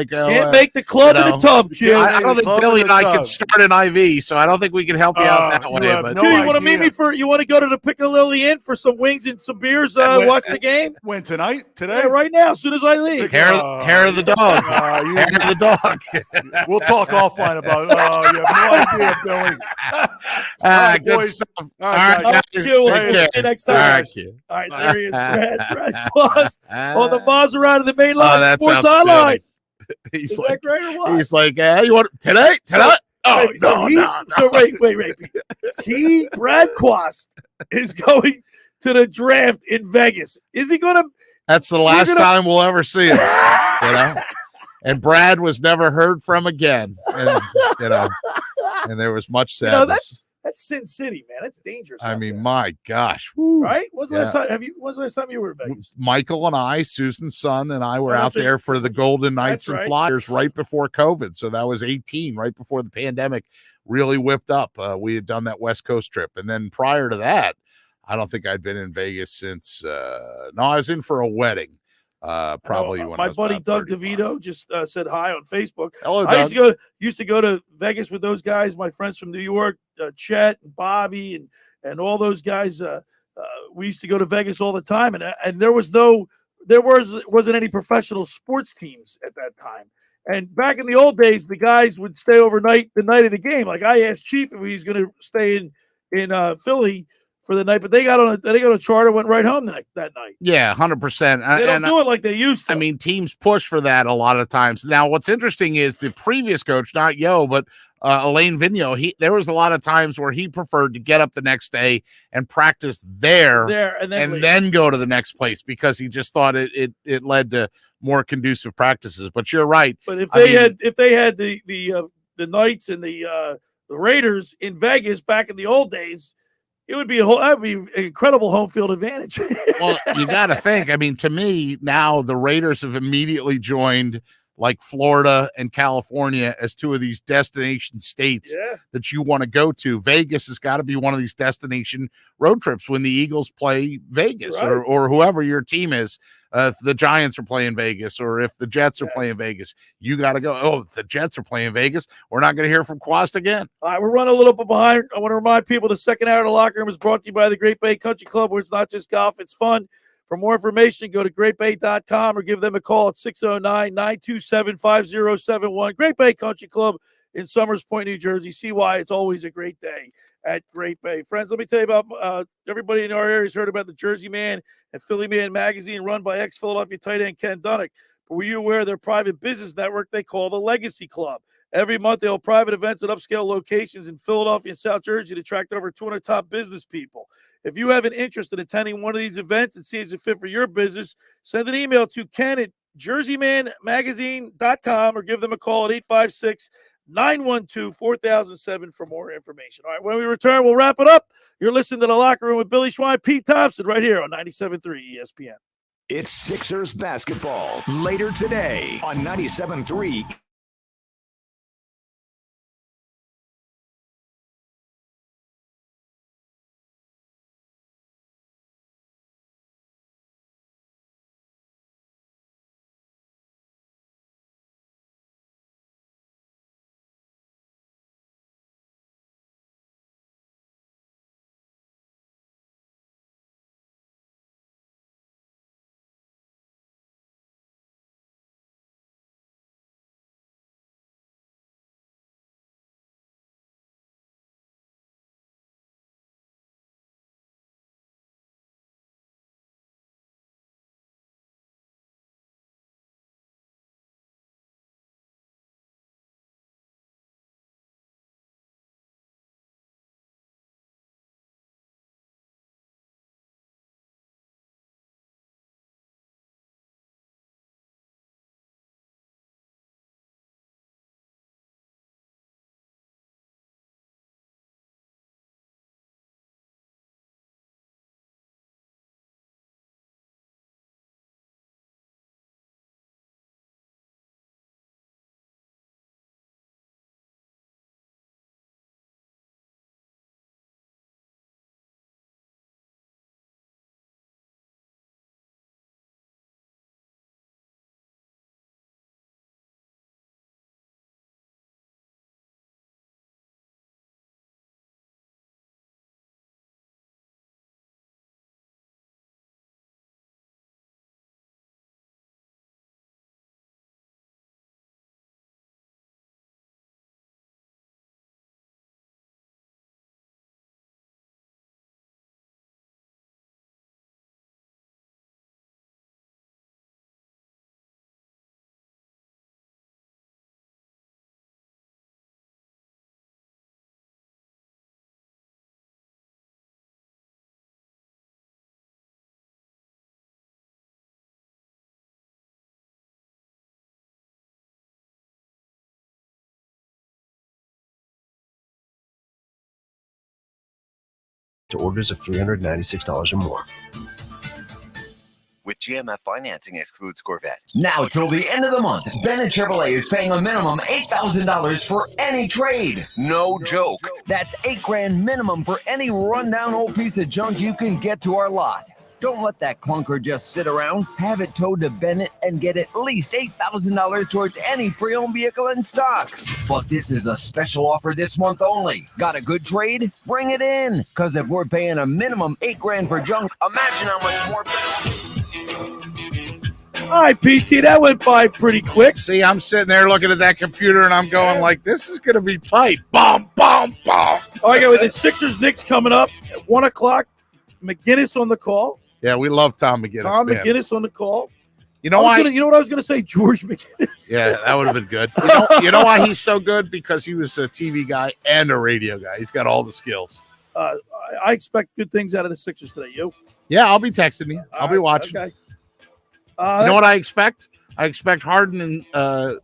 Can't make the club in the tub, Q. I don't think Club Billy in and the I can tub. start an IV, so I don't think we can help you out that you way. have But no Q, you want to meet idea. me for? You want to go to the Piccadilly Inn for some wings and some beers? Watch the game. When tonight? Today? Yeah, right now, as soon as I leave. hair of the dog. Hair of the dog. We'll talk offline about it. Oh, you have no idea, Billy. All right, Good boys. stuff. All right, guys. guys. Q, we'll Take see care. you next All time. right, Q. All right, there he is, Brad Quast on the Maserati of the main Oh, line that's sports outstanding. highlight. He's Is like, that great or what? he's like, you want today? Oh, Wait, so wait. Brad Quast is going to the draft in Vegas. Is he going to? That's the last time we'll ever see him. You know? And Brad was never heard from again. And, and there was much sadness. That's Sin City, man. That's dangerous. I mean, there. my gosh. Woo. Right? When's the Yeah. last time? When's the last time you were in Vegas? Michael and I, Susan's son, and I were Oh, out that's right. there for the Golden Knights That's and right. Flyers right before COVID. So that was 18, right before the pandemic really whipped up. We had done that West Coast trip. And then prior to that, I don't think I'd been in Vegas since, I was in for a wedding. Probably when my I was buddy about Doug 35. DeVito just said hi on Facebook. Hello, I Doug. used to go to Vegas with those guys, my friends from New York, Chet and Bobby and all those guys. We used to go to Vegas all the time, and there wasn't any professional sports teams at that time. And back in the old days, the guys would stay overnight the night of the game. Like I asked Chief if he's going to stay in Philly for the night, but they got on a charter, went right home that night. Yeah, 100%. They don't do it like they used to. I mean, teams push for that a lot of times. Now, what's interesting is the previous coach, not Yo, but Elaine Vigneault, there was a lot of times where he preferred to get up the next day and practice there and then then go to the next place because he just thought it led to more conducive practices. But you're right. But if they had the Knights and the Raiders in Vegas back in the old days, it would be an incredible home field advantage. Well, you got to think. I mean, to me, now the Raiders have immediately joined like Florida and California as two of these destination states that you want to go to. Vegas has got to be one of these destination road trips when the Eagles play Vegas or whoever your team is. If the Giants are playing Vegas or if the Jets are playing Vegas, you got to go. Oh, if the Jets are playing Vegas, we're not going to hear from Quast again. All right, we're running a little bit behind. I want to remind people the second hour of the locker room is brought to you by the Great Bay Country Club, where it's not just golf, it's fun. For more information, go to greatbay.com or give them a call at 609-927-5071. Great Bay Country Club in Summers Point, New Jersey. See why it's always a great day at Great Bay. Friends, let me tell you about everybody in our area has heard about the Jersey Man and Philly Man magazine run by ex-Philadelphia tight end Ken Dunnick. But were you aware of their private business network they call the Legacy Club? Every month, they hold private events at upscale locations in Philadelphia and South Jersey to attract over 200 top business people. If you have an interest in attending one of these events and see it's a fit for your business, send an email to Ken at jerseymanmagazine.com or give them a call at 856-912-4007 for more information. All right, when we return, we'll wrap it up. You're listening to The Locker Room with Billy Schwein, Pete Thompson, right here on 97.3 ESPN. It's Sixers basketball later today on 97.3 to orders of $396 or more. With GMF financing excludes Corvette. Now till the end of the month, Bennett Chevrolet is paying a minimum $8,000 for any trade. No joke. That's $8,000 minimum for any rundown old piece of junk you can get to our lot. Don't let that clunker just sit around. Have it towed to Bennett and get at least $8,000 towards any pre-owned vehicle in stock. But this is a special offer this month only. Got a good trade? Bring it in. Because if we're paying a minimum $8,000 for junk, imagine how much more. All right, PT, that went by pretty quick. See, I'm sitting there looking at that computer, and I'm going like, this is going to be tight. Bomb, bomb, bomb. All right, with the Sixers-Knicks coming up at 1 o'clock. McGinnis on the call. Yeah, we love Tom McGinnis. Tom man. McGinnis on the call. You know why? You know what I was going to say? George McGinnis. Yeah, that would have been good. You know why he's so good? Because he was a TV guy and a radio guy. He's got all the skills. I expect good things out of the Sixers today. You? Yeah, I'll be texting you. I'll be watching. Okay. You know what I expect? I expect Harden and Joel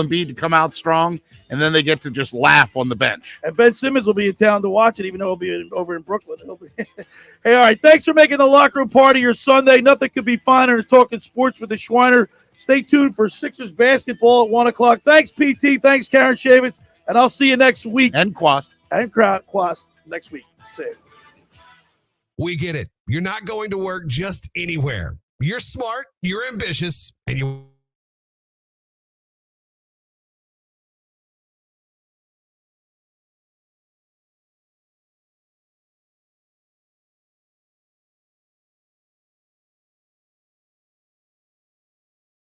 Embiid to come out strong, and then they get to just laugh on the bench. And Ben Simmons will be in town to watch it, even though he'll be over in Brooklyn. Hey, all right. Thanks for making the locker room part of your Sunday. Nothing could be finer than talking sports with the Schweiner. Stay tuned for Sixers basketball at 1 o'clock. Thanks, PT. Thanks, Karen Schaevitz. And I'll see you next week. And Quast. Quast next week. See you. We get it. You're not going to work just anywhere. You're smart, you're ambitious, and you